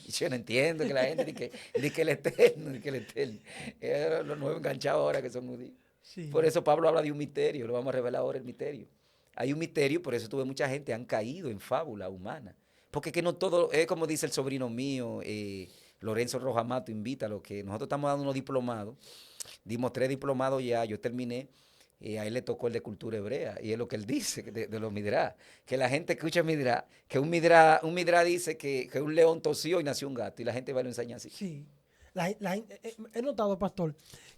S1: Y yo no entiendo que la gente dice que el eterno, di que el eterno. Los nuevos enganchados ahora que son judíos.
S4: Sí.
S1: Por eso Pablo habla de un misterio, lo vamos a revelar ahora el misterio. Hay un misterio, por eso tuve mucha gente, han caído en fábula humana. Porque que no todo, es como dice el sobrino mío, Lorenzo Rojamato, invítalo, que nosotros estamos dando unos diplomados, dimos 3 diplomados ya, yo terminé, a él le tocó el de cultura hebrea, y es lo que él dice de los midrá, que la gente escucha midrá, que un midrá dice que un león tosió y nació un gato, y la gente va y lo enseña así.
S4: Sí. He notado, pastor,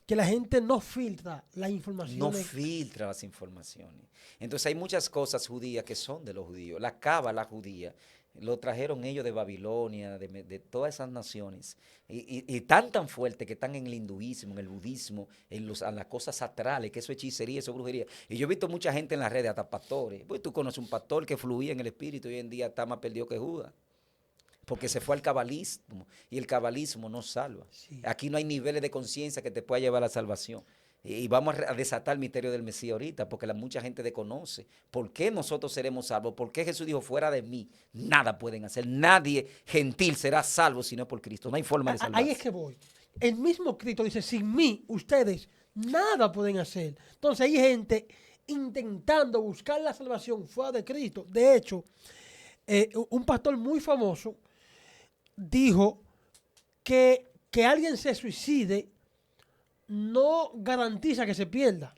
S4: que la gente no filtra la información.
S1: No filtra las informaciones. Entonces hay muchas cosas judías que son de los judíos. La cábala judía lo trajeron ellos de Babilonia, de todas esas naciones. Y tan fuerte que están en el hinduismo, en el budismo, en las cosas astrales, que eso es hechicería, eso es brujería. Y yo he visto mucha gente en las redes, hasta pastores. Pues tú conoces un pastor que fluía en el espíritu y hoy en día está más perdido que Judas. Porque se fue al cabalismo y el cabalismo no salva.
S4: Sí.
S1: Aquí no hay niveles de conciencia que te pueda llevar a la salvación. Y vamos a desatar el misterio del Mesías ahorita, porque mucha gente desconoce. ¿Por qué nosotros seremos salvos? ¿Por qué Jesús dijo, fuera de mí, nada pueden hacer? Nadie gentil será salvo si no es por Cristo. No hay forma de salvarse.
S4: Ahí es que voy. El mismo Cristo dice, sin mí, ustedes nada pueden hacer. Entonces hay gente intentando buscar la salvación fuera de Cristo. De hecho, un pastor muy famoso dijo que alguien se suicide no garantiza que se pierda.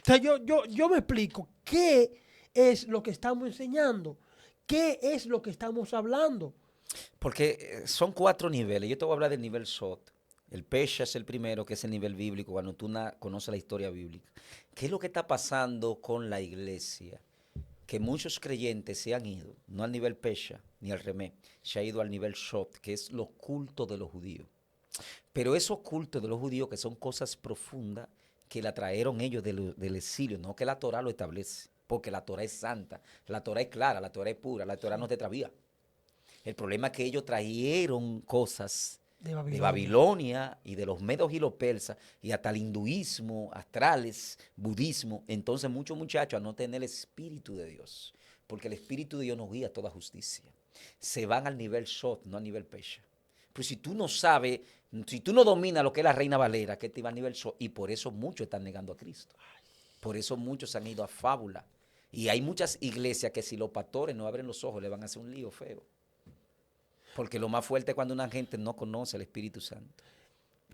S4: O sea, yo me explico qué es lo que estamos enseñando, qué es lo que estamos hablando.
S1: Porque son 4 niveles. Yo te voy a hablar del nivel Sot. El Pesha es el primero, que es el nivel bíblico, cuando tú conoces la historia bíblica. ¿Qué es lo que está pasando con la iglesia? Que muchos creyentes se han ido, no al nivel Pesha ni al Remé, se ha ido al nivel Shot, que es los cultos de los judíos. Pero esos cultos de los judíos, que son cosas profundas, que la trajeron ellos del exilio, no que la Torah lo establece, porque la Torah es santa, la Torah es clara, la Torah es pura, la Torah no te travía. El problema es que ellos trajeron cosas de Babilonia y de los medos y los persas y hasta el hinduismo, astrales, budismo. Entonces muchos muchachos al no tener el Espíritu de Dios, porque el Espíritu de Dios nos guía a toda justicia, se van al nivel Shot, no al nivel Pesha. Pues si tú no sabes, si tú no dominas lo que es la Reina Valera, que te va a nivel Shot, y por eso muchos están negando a Cristo. Por eso muchos se han ido a fábula. Y hay muchas iglesias que si los pastores no abren los ojos le van a hacer un lío feo. Porque lo más fuerte es cuando una gente no conoce el Espíritu Santo.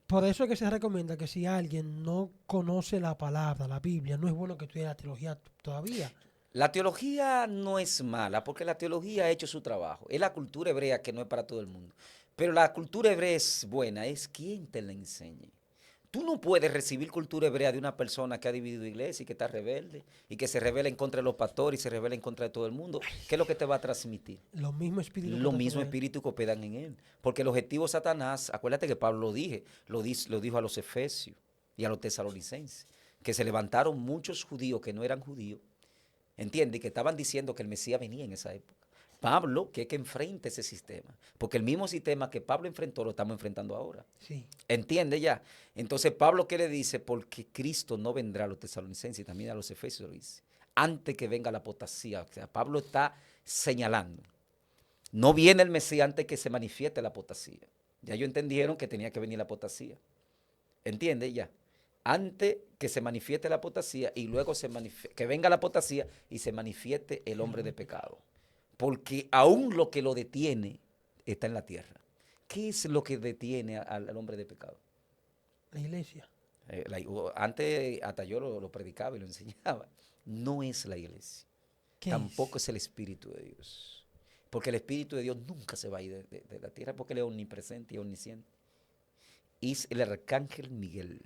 S4: Por eso es que se recomienda que si alguien no conoce la palabra, la Biblia, no es bueno que estudie la teología todavía.
S1: La teología no es mala, porque la teología ha hecho su trabajo. Es la cultura hebrea que no es para todo el mundo. Pero la cultura hebrea es buena, es quien te la enseñe. Tú no puedes recibir cultura hebrea de una persona que ha dividido iglesia y que está rebelde y que se rebela en contra de los pastores y se rebela en contra de todo el mundo. ¿Qué es lo que te va a transmitir?
S4: Los mismos espíritus.
S1: Los mismos espíritus que operan en él. Porque el objetivo de Satanás, acuérdate que Pablo lo dijo a los efesios y a los tesalonicenses, que se levantaron muchos judíos que no eran judíos, ¿entiendes? Y que estaban diciendo que el Mesías venía en esa época. Pablo, que enfrente ese sistema, porque el mismo sistema que Pablo enfrentó lo estamos enfrentando ahora.
S4: Sí.
S1: ¿Entiende ya? Entonces Pablo, ¿qué le dice? Porque Cristo no vendrá a los tesalonicenses y también a los efesios lo dice, antes que venga la apostasía. O sea, Pablo está señalando, no viene el Mesías antes que se manifieste la apostasía. Ya ellos entendieron que tenía que venir la apostasía. ¿Entiende ya? Antes que se manifieste la apostasía y luego que venga la apostasía y se manifieste el hombre de pecado. Porque aún lo que lo detiene está en la tierra. ¿Qué es lo que detiene al hombre de pecado?
S4: La iglesia.
S1: Antes hasta yo lo predicaba y lo enseñaba. No es la iglesia. Tampoco es el Espíritu de Dios. Porque el Espíritu de Dios nunca se va a ir de la tierra porque Él es omnipresente y omnisciente. Es el arcángel Miguel.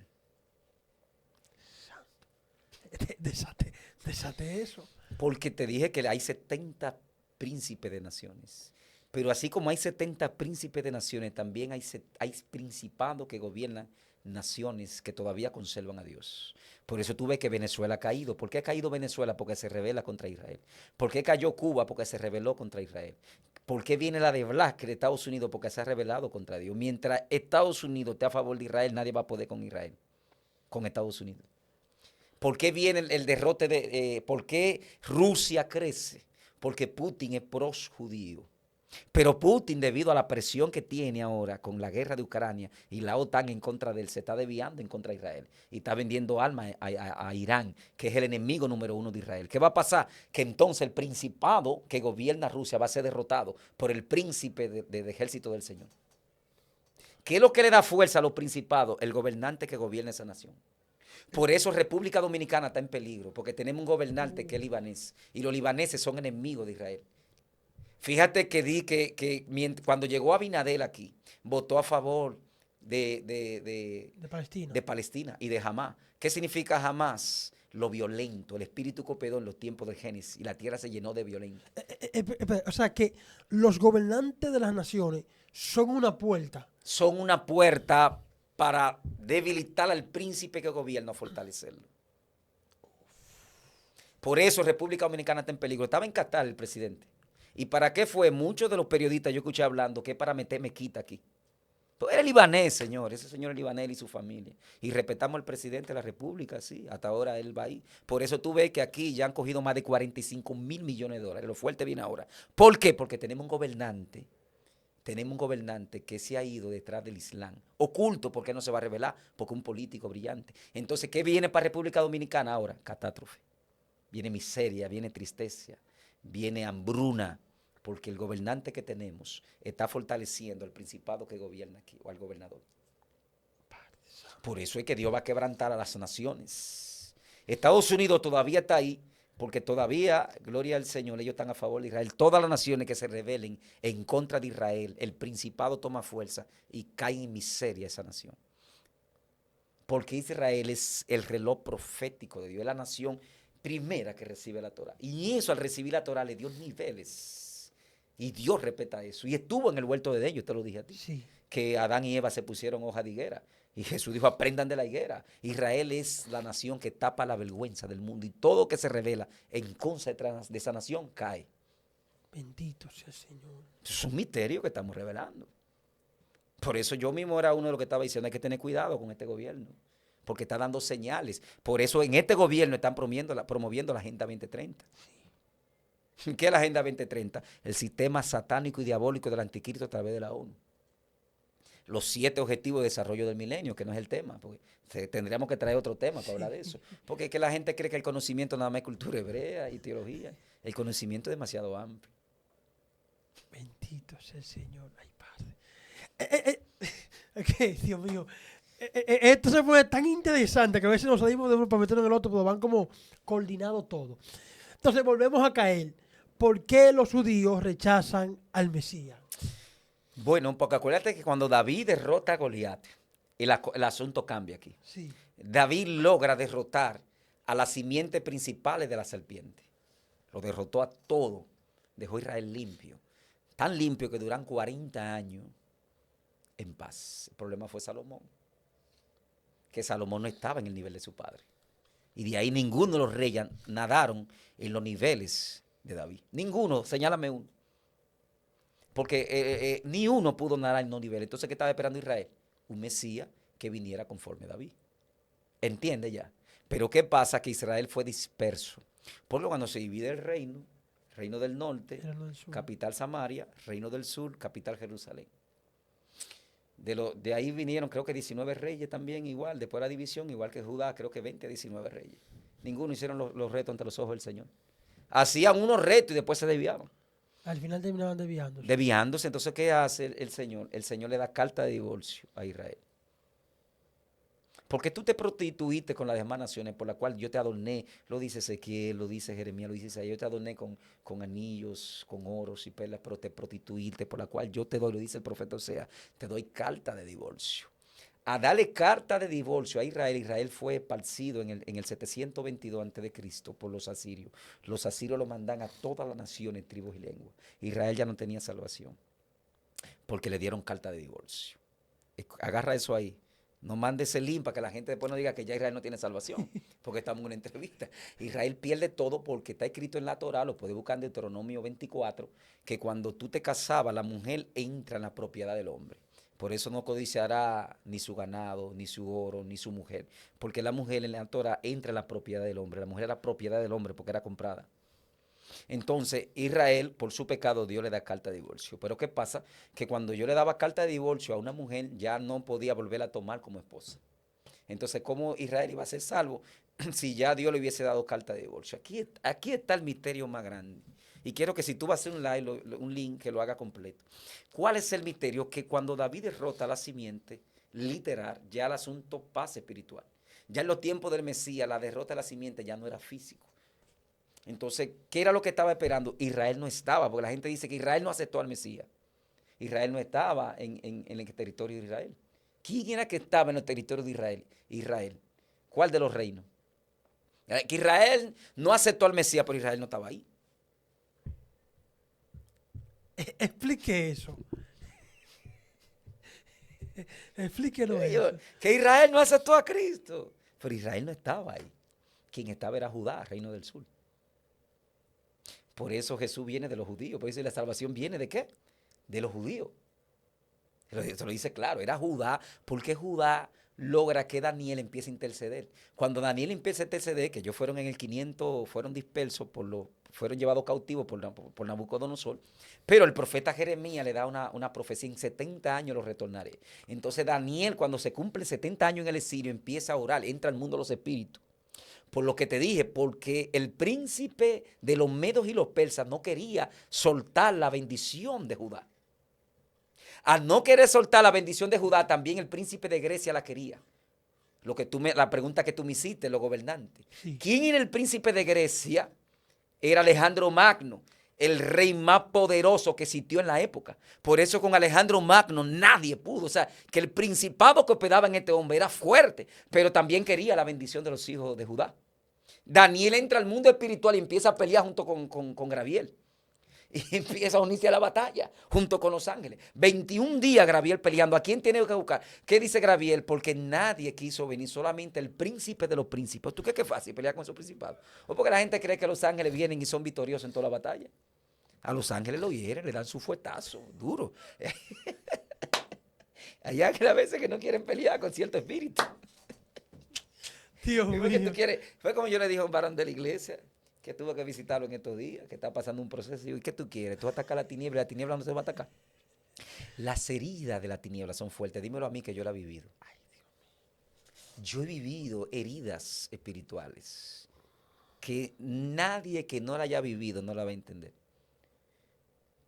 S4: Desate eso.
S1: Porque te dije que hay 70 príncipes de naciones. Pero así como hay 70 príncipes de naciones, también hay principados que gobiernan naciones que todavía conservan a Dios. Por eso tú ves que Venezuela ha caído. ¿Por qué ha caído Venezuela? Porque se rebela contra Israel. ¿Por qué cayó Cuba? Porque se rebeló contra Israel. ¿Por qué viene la de Blas de Estados Unidos? Porque se ha rebelado contra Dios. Mientras Estados Unidos esté a favor de Israel, nadie va a poder con Israel, con Estados Unidos. ¿Por qué viene el derrote por qué Rusia crece? Porque Putin es pro-judío. Pero Putin, debido a la presión que tiene ahora con la guerra de Ucrania y la OTAN en contra de él, se está desviando en contra de Israel y está vendiendo armas a Irán, que es el enemigo número 1 de Israel. ¿Qué va a pasar? Que entonces el principado que gobierna Rusia va a ser derrotado por el príncipe del ejército del Señor. ¿Qué es lo que le da fuerza a los principados? El gobernante que gobierna esa nación. Por eso República Dominicana está en peligro, porque tenemos un gobernante que es libanés y los libaneses son enemigos de Israel. Fíjate que cuando llegó Abinadel aquí, votó a favor de Palestina y de Hamás. ¿Qué significa Hamás? Lo violento, el espíritu que operó en los tiempos del Génesis y la tierra se llenó de violencia.
S4: O sea que los gobernantes de las naciones son una puerta.
S1: Son una puerta para debilitar al príncipe que gobierna o fortalecerlo. Por eso República Dominicana está en peligro. Estaba en Qatar el presidente. ¿Y para qué fue? Muchos de los periodistas yo escuché hablando que es para meterme quita aquí. Pues era libanés, señor. Ese señor es libanés y su familia. Y respetamos al presidente de la República, sí. Hasta ahora él va ahí. Por eso tú ves que aquí ya han cogido más de 45 mil millones de dólares. Lo fuerte viene ahora. ¿Por qué? Porque tenemos un gobernante. Tenemos un gobernante que se ha ido detrás del Islam. Oculto, porque no se va a revelar, porque es un político brillante. Entonces, ¿qué viene para República Dominicana ahora? Catástrofe. Viene miseria, viene tristeza, viene hambruna, porque el gobernante que tenemos está fortaleciendo al principado que gobierna aquí, o al gobernador. Por eso es que Dios va a quebrantar a las naciones. Estados Unidos todavía está ahí, porque todavía, gloria al Señor, ellos están a favor de Israel. Todas las naciones que se rebelen en contra de Israel, el principado toma fuerza y cae en miseria esa nación. Porque Israel es el reloj profético de Dios, es la nación primera que recibe la Torah. Y eso, al recibir la Torah, le dio niveles. Y Dios respeta eso. Y estuvo en el huerto de Edén, yo te lo dije a ti.
S4: Sí.
S1: Que Adán y Eva se pusieron hoja de higuera. Y Jesús dijo, aprendan de la higuera. Israel es la nación que tapa la vergüenza del mundo. Y todo que se revela en contra de esa nación cae.
S4: Bendito sea el Señor.
S1: Eso es un misterio que estamos revelando. Por eso yo mismo era uno de los que estaba diciendo, hay que tener cuidado con este gobierno. Porque está dando señales. Por eso en este gobierno están promoviendo la Agenda 2030. Sí. ¿Qué es la Agenda 2030? El sistema satánico y diabólico del anticristo a través de la ONU. Los 7 objetivos de desarrollo del milenio, que no es el tema, porque tendríamos que traer otro tema para hablar de eso. Porque es que la gente cree que el conocimiento nada más es cultura hebrea y teología. El conocimiento es demasiado amplio.
S4: Bendito sea el Señor. Ay, Padre. Okay, Dios mío. Esto se pone tan interesante que a veces nos salimos de uno para meternos en el otro, pero van como coordinado todo. Entonces volvemos a caer. ¿Por qué los judíos rechazan al Mesías?
S1: Bueno, porque acuérdate que cuando David derrota a Goliat, el asunto cambia aquí.
S4: Sí.
S1: David logra derrotar a las simientes principales de la serpiente. Lo derrotó a todo. Dejó a Israel limpio. Tan limpio que duran 40 años en paz. El problema fue Salomón. Que Salomón no estaba en el nivel de su padre. Y de ahí ninguno de los reyes nadaron en los niveles de David. Ninguno, señálame uno. Porque ni uno pudo nadar en los niveles. Entonces, ¿qué estaba esperando Israel? Un Mesías que viniera conforme a David. ¿Entiende ya? Pero ¿qué pasa? Que Israel fue disperso. Por lo cuando se divide el reino del norte, capital Samaria, reino del sur, capital Jerusalén. De ahí vinieron, creo que 19 reyes también igual, después de la división, igual que Judá, creo que 20 a 19 reyes. Ninguno hicieron los retos ante los ojos del Señor. Hacían unos retos y después se desviaban.
S4: Al final terminaban desviándose.
S1: Desviándose, entonces, ¿qué hace el Señor? El Señor le da carta de divorcio a Israel. Porque tú te prostituiste con las demás naciones por la cual yo te adorné, lo dice Ezequiel, lo dice Jeremías, lo dice Isaías, yo te adorné con anillos, con oros y perlas, pero te prostituiste por la cual yo te doy, lo dice el profeta Oseas, te doy carta de divorcio. A darle carta de divorcio a Israel, Israel fue esparcido en el 722 a.C. por los asirios. Los asirios lo mandan a todas las naciones, tribus y lenguas. Israel ya no tenía salvación porque le dieron carta de divorcio. Agarra eso ahí. No mande ese link para que la gente después no diga que ya Israel no tiene salvación, porque estamos en una entrevista. Israel pierde todo porque está escrito en la Torá, lo puede buscar en Deuteronomio 24, que cuando tú te casabas, la mujer entra en la propiedad del hombre. Por eso no codiciará ni su ganado, ni su oro, ni su mujer, porque la mujer en la Torá entra en la propiedad del hombre. La mujer era propiedad del hombre porque era comprada. Entonces, Israel, por su pecado, Dios le da carta de divorcio. Pero ¿qué pasa? Que cuando yo le daba carta de divorcio a una mujer, ya no podía volverla a tomar como esposa. Entonces, ¿cómo Israel iba a ser salvo si ya Dios le hubiese dado carta de divorcio? Aquí está el misterio más grande. Y quiero que si tú vas a hacer un live, un link, que lo haga completo. ¿Cuál es el misterio? Que cuando David derrota a la simiente, literal, ya el asunto pasa espiritual. Ya en los tiempos del Mesías, la derrota de la simiente ya no era físico. Entonces, ¿qué era lo que estaba esperando? Israel no estaba, porque la gente dice que Israel no aceptó al Mesías. Israel no estaba en el territorio de Israel. ¿Quién era que estaba en el territorio de Israel? Israel. ¿Cuál de los reinos? Que Israel no aceptó al Mesías, pero Israel no estaba ahí.
S4: Explique eso. Explíquelo eso.
S1: Que Israel no aceptó a Cristo, pero Israel no estaba ahí. Quien estaba era Judá, reino del sur. Por eso Jesús viene de los judíos. Por eso la salvación viene ¿de qué? De los judíos. Se lo dice claro, era Judá, porque Judá logra que Daniel empiece a interceder. Cuando Daniel empieza a interceder, que ellos fueron en el 500, fueron dispersos, fueron llevados cautivos por Nabucodonosor, pero el profeta Jeremías le da una profecía: en 70 años los retornaré. Entonces Daniel, cuando se cumple 70 años en el exilio, empieza a orar, entra al mundo de los espíritus. Por lo que te dije, porque el príncipe de los medos y los persas no quería soltar la bendición de Judá. Al no querer soltar la bendición de Judá, también el príncipe de Grecia la quería. La pregunta que tú me hiciste, los gobernantes. Sí. ¿Quién era el príncipe de Grecia? Era Alejandro Magno, el rey más poderoso que existió en la época. Por eso con Alejandro Magno nadie pudo. O sea, que el principado que hospedaba en este hombre era fuerte, pero también quería la bendición de los hijos de Judá. Daniel entra al mundo espiritual y empieza a pelear junto con Gabriel. Y empieza a unirse a la batalla junto con los ángeles. 21 días Gabriel peleando. ¿A quién tiene que buscar? ¿Qué dice Gabriel? Porque nadie quiso venir, solamente el príncipe de los príncipes. ¿Tú crees que es fácil pelear con esos principados? ¿O porque la gente cree que los ángeles vienen y son victoriosos en toda la batalla? A los ángeles lo hieren, le dan su fuetazo duro. Hay ángeles a veces que no quieren pelear con cierto espíritu.
S4: Dios mío.
S1: Fue como yo le dije a un varón de la iglesia que tuve que visitarlo en estos días, que está pasando un proceso. ¿Y qué tú quieres? ¿Tú atacas la tiniebla? ¿La tiniebla no se va a atacar? Las heridas de la tiniebla son fuertes. Dímelo a mí, que yo la he vivido. Ay, Dios mío. Yo he vivido heridas espirituales que nadie que no la haya vivido no la va a entender.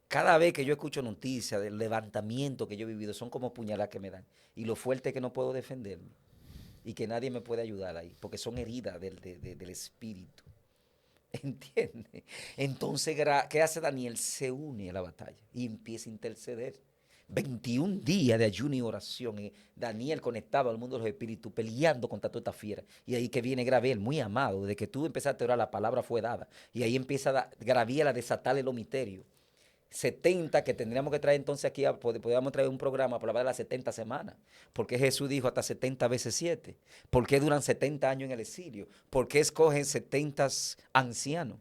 S1: Cada vez que yo escucho noticias del levantamiento que yo he vivido, son como puñaladas que me dan. Y lo fuerte es que no puedo defenderme. Y que nadie me puede ayudar ahí, porque son heridas del espíritu. ¿Entiendes? Entonces, ¿qué hace Daniel? Se une a la batalla y empieza a interceder. 21 días de ayuno y oración. Daniel conectado al mundo de los espíritus, peleando contra toda esta fiera. Y ahí que viene Gabriel, muy amado. Desde que tú empezaste a orar, la palabra fue dada. Y ahí empieza Gabriel a desatarle los misterios. 70 que tendríamos que traer entonces aquí, podríamos traer un programa para hablar de las 70 semanas. ¿Por qué Jesús dijo hasta 70 veces 7? ¿Por qué duran 70 años en el exilio? ¿Por qué escogen 70 ancianos?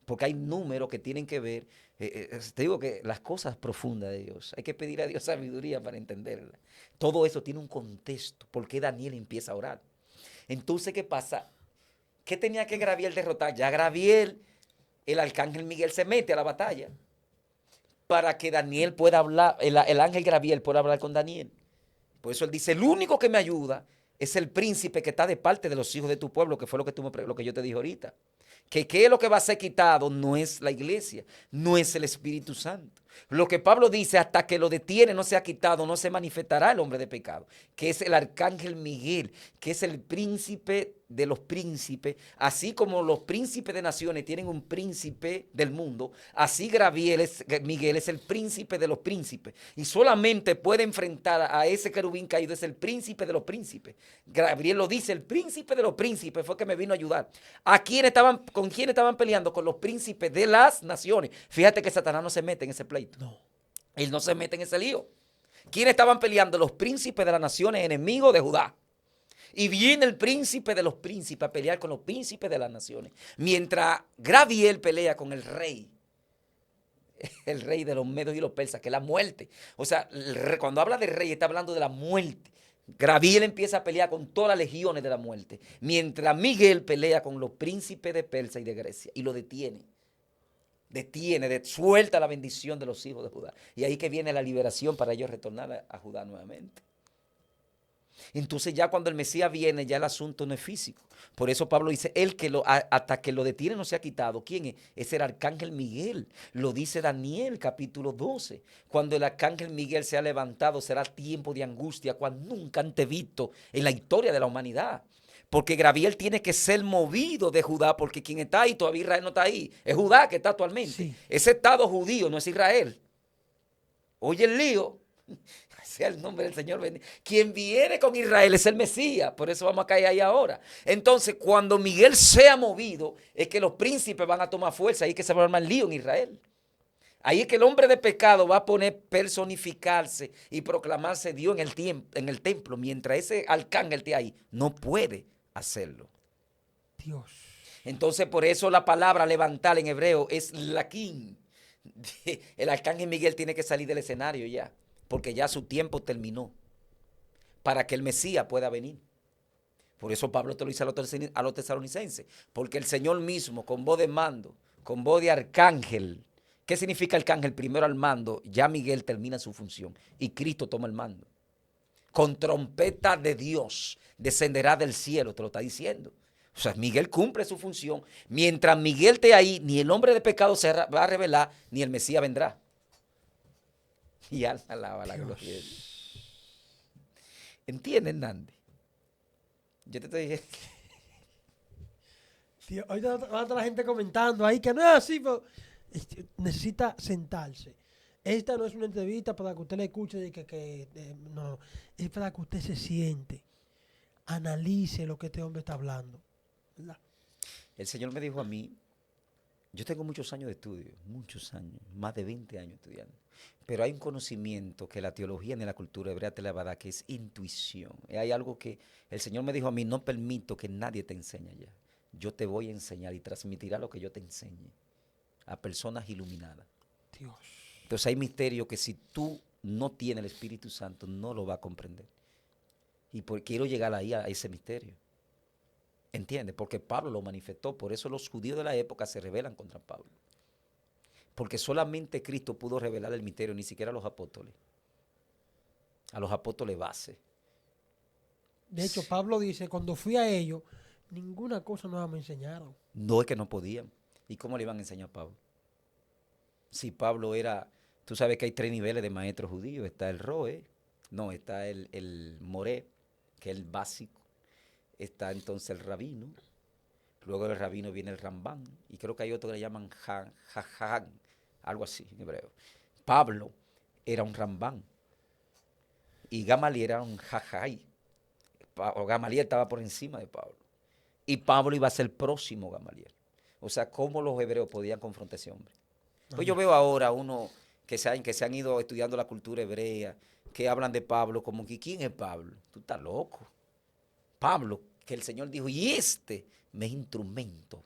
S1: Porque hay números que tienen que ver. Te digo que las cosas profundas de Dios, hay que pedir a Dios sabiduría para entenderla. Todo eso tiene un contexto. ¿Por qué Daniel empieza a orar? Entonces, ¿qué pasa? ¿Qué tenía que Gabriel derrotar? Ya Gabriel, el arcángel Miguel, se mete a la batalla para que Daniel pueda hablar, el ángel Gabriel pueda hablar con Daniel. Por eso él dice: el único que me ayuda es el príncipe que está de parte de los hijos de tu pueblo, que fue lo que yo te dije ahorita. Que qué es lo que va a ser quitado no es la iglesia, no es el Espíritu Santo. Lo que Pablo dice: hasta que lo detiene no se ha quitado, no se manifestará el hombre de pecado, que es el arcángel Miguel, que es el príncipe de los príncipes. Así como los príncipes de naciones tienen un príncipe del mundo, así Miguel es el príncipe de los príncipes. Y solamente puede enfrentar a ese querubín caído, es el príncipe de los príncipes. Gabriel lo dice: el príncipe de los príncipes fue que me vino a ayudar. ¿Con quién estaban peleando? Con los príncipes de las naciones. Fíjate que Satanás no se mete en ese pleito. No. Él no se mete en ese lío. ¿Quiénes estaban peleando? Los príncipes de las naciones, enemigos de Judá. Y viene el príncipe de los príncipes a pelear con los príncipes de las naciones. Mientras Gabriel pelea con el rey de los medos y los persas, que es la muerte. O sea, cuando habla de rey está hablando de la muerte. Gabriel empieza a pelear con todas las legiones de la muerte, mientras Miguel pelea con los príncipes de Persia y de Grecia y lo detiene. Suelta la bendición de los hijos de Judá. Y ahí que viene la liberación para ellos retornar a Judá nuevamente. Entonces ya cuando el Mesías viene, ya el asunto no es físico. Por eso Pablo dice, hasta que lo detiene no se ha quitado. ¿Quién es? Es el arcángel Miguel. Lo dice Daniel capítulo 12. Cuando el arcángel Miguel se ha levantado, será tiempo de angustia, cual nunca antes visto en la historia de la humanidad. Porque Gabriel tiene que ser movido de Judá, porque quien está ahí, todavía Israel no está ahí. Es Judá que está actualmente.
S4: Sí.
S1: Ese estado judío no es Israel. Oye el lío. Sea el nombre del Señor bendito. Quien viene con Israel es el Mesías. Por eso vamos a caer ahí ahora. Entonces, cuando Miguel sea movido, es que los príncipes van a tomar fuerza. Ahí es que se va a armar lío en Israel. Ahí es que el hombre de pecado va a poner personificarse y proclamarse Dios en el templo. Mientras ese arcángel esté ahí, no puede hacerlo.
S4: Dios.
S1: Entonces, por eso la palabra levantar en hebreo es laquín. El arcángel Miguel tiene que salir del escenario ya, porque ya su tiempo terminó, para que el Mesías pueda venir. Por eso Pablo te lo dice a los tesalonicenses, porque el Señor mismo, con voz de mando, con voz de arcángel. ¿Qué significa arcángel? Primero al mando, ya Miguel termina su función y Cristo toma el mando. Con trompeta de Dios descenderá del cielo, te lo está diciendo. O sea, Miguel cumple su función. Mientras Miguel esté ahí, ni el hombre de pecado se va a revelar, ni el Mesías vendrá. Y alaba la gloria de Dios. ¿Entiendes, Nandi? Yo te estoy diciendo.
S4: Tío, ahorita va a estar la gente comentando ahí que no es así, pero necesita sentarse. Esta no es una entrevista para que usted le escuche no, es para que usted se siente, analice lo que este hombre está hablando, ¿verdad?
S1: El Señor me dijo a mí, yo tengo muchos años de estudio, muchos años, más de 20 años estudiando, pero hay un conocimiento que la teología ni la cultura hebrea te la va a dar, que es intuición. Hay algo que el Señor me dijo a mí, no permito que nadie te enseñe ya. Yo te voy a enseñar y transmitirá lo que yo te enseñe a personas iluminadas.
S4: Dios.
S1: Entonces hay misterios que si tú no tienes el Espíritu Santo, no lo vas a comprender. Y quiero llegar ahí a ese misterio. ¿Entiendes? Porque Pablo lo manifestó. Por eso los judíos de la época se rebelan contra Pablo. Porque solamente Cristo pudo revelar el misterio, ni siquiera a los apóstoles. A los apóstoles base.
S4: De hecho, Pablo dice, cuando fui a ellos, ninguna cosa nueva me enseñaron.
S1: No es que no podían. ¿Y cómo le iban a enseñar a Pablo? Si Pablo era, tú sabes que hay 3 niveles de maestros judíos. Está el Roe, no, está el Moré, que es el básico. Está entonces el rabino. Luego del rabino viene el Rambán. Y creo que hay otro que le llaman Jaján, algo así en hebreo. Pablo era un Rambán. Y Gamaliel era un Jajai. Gamaliel estaba por encima de Pablo. Y Pablo iba a ser el próximo Gamaliel. O sea, ¿cómo los hebreos podían confrontar a ese hombre? Pues yo veo ahora uno que se han ido estudiando la cultura hebrea, que hablan de Pablo como que ¿quién es Pablo? Tú estás loco. Pablo, que el Señor dijo, y este me es instrumento.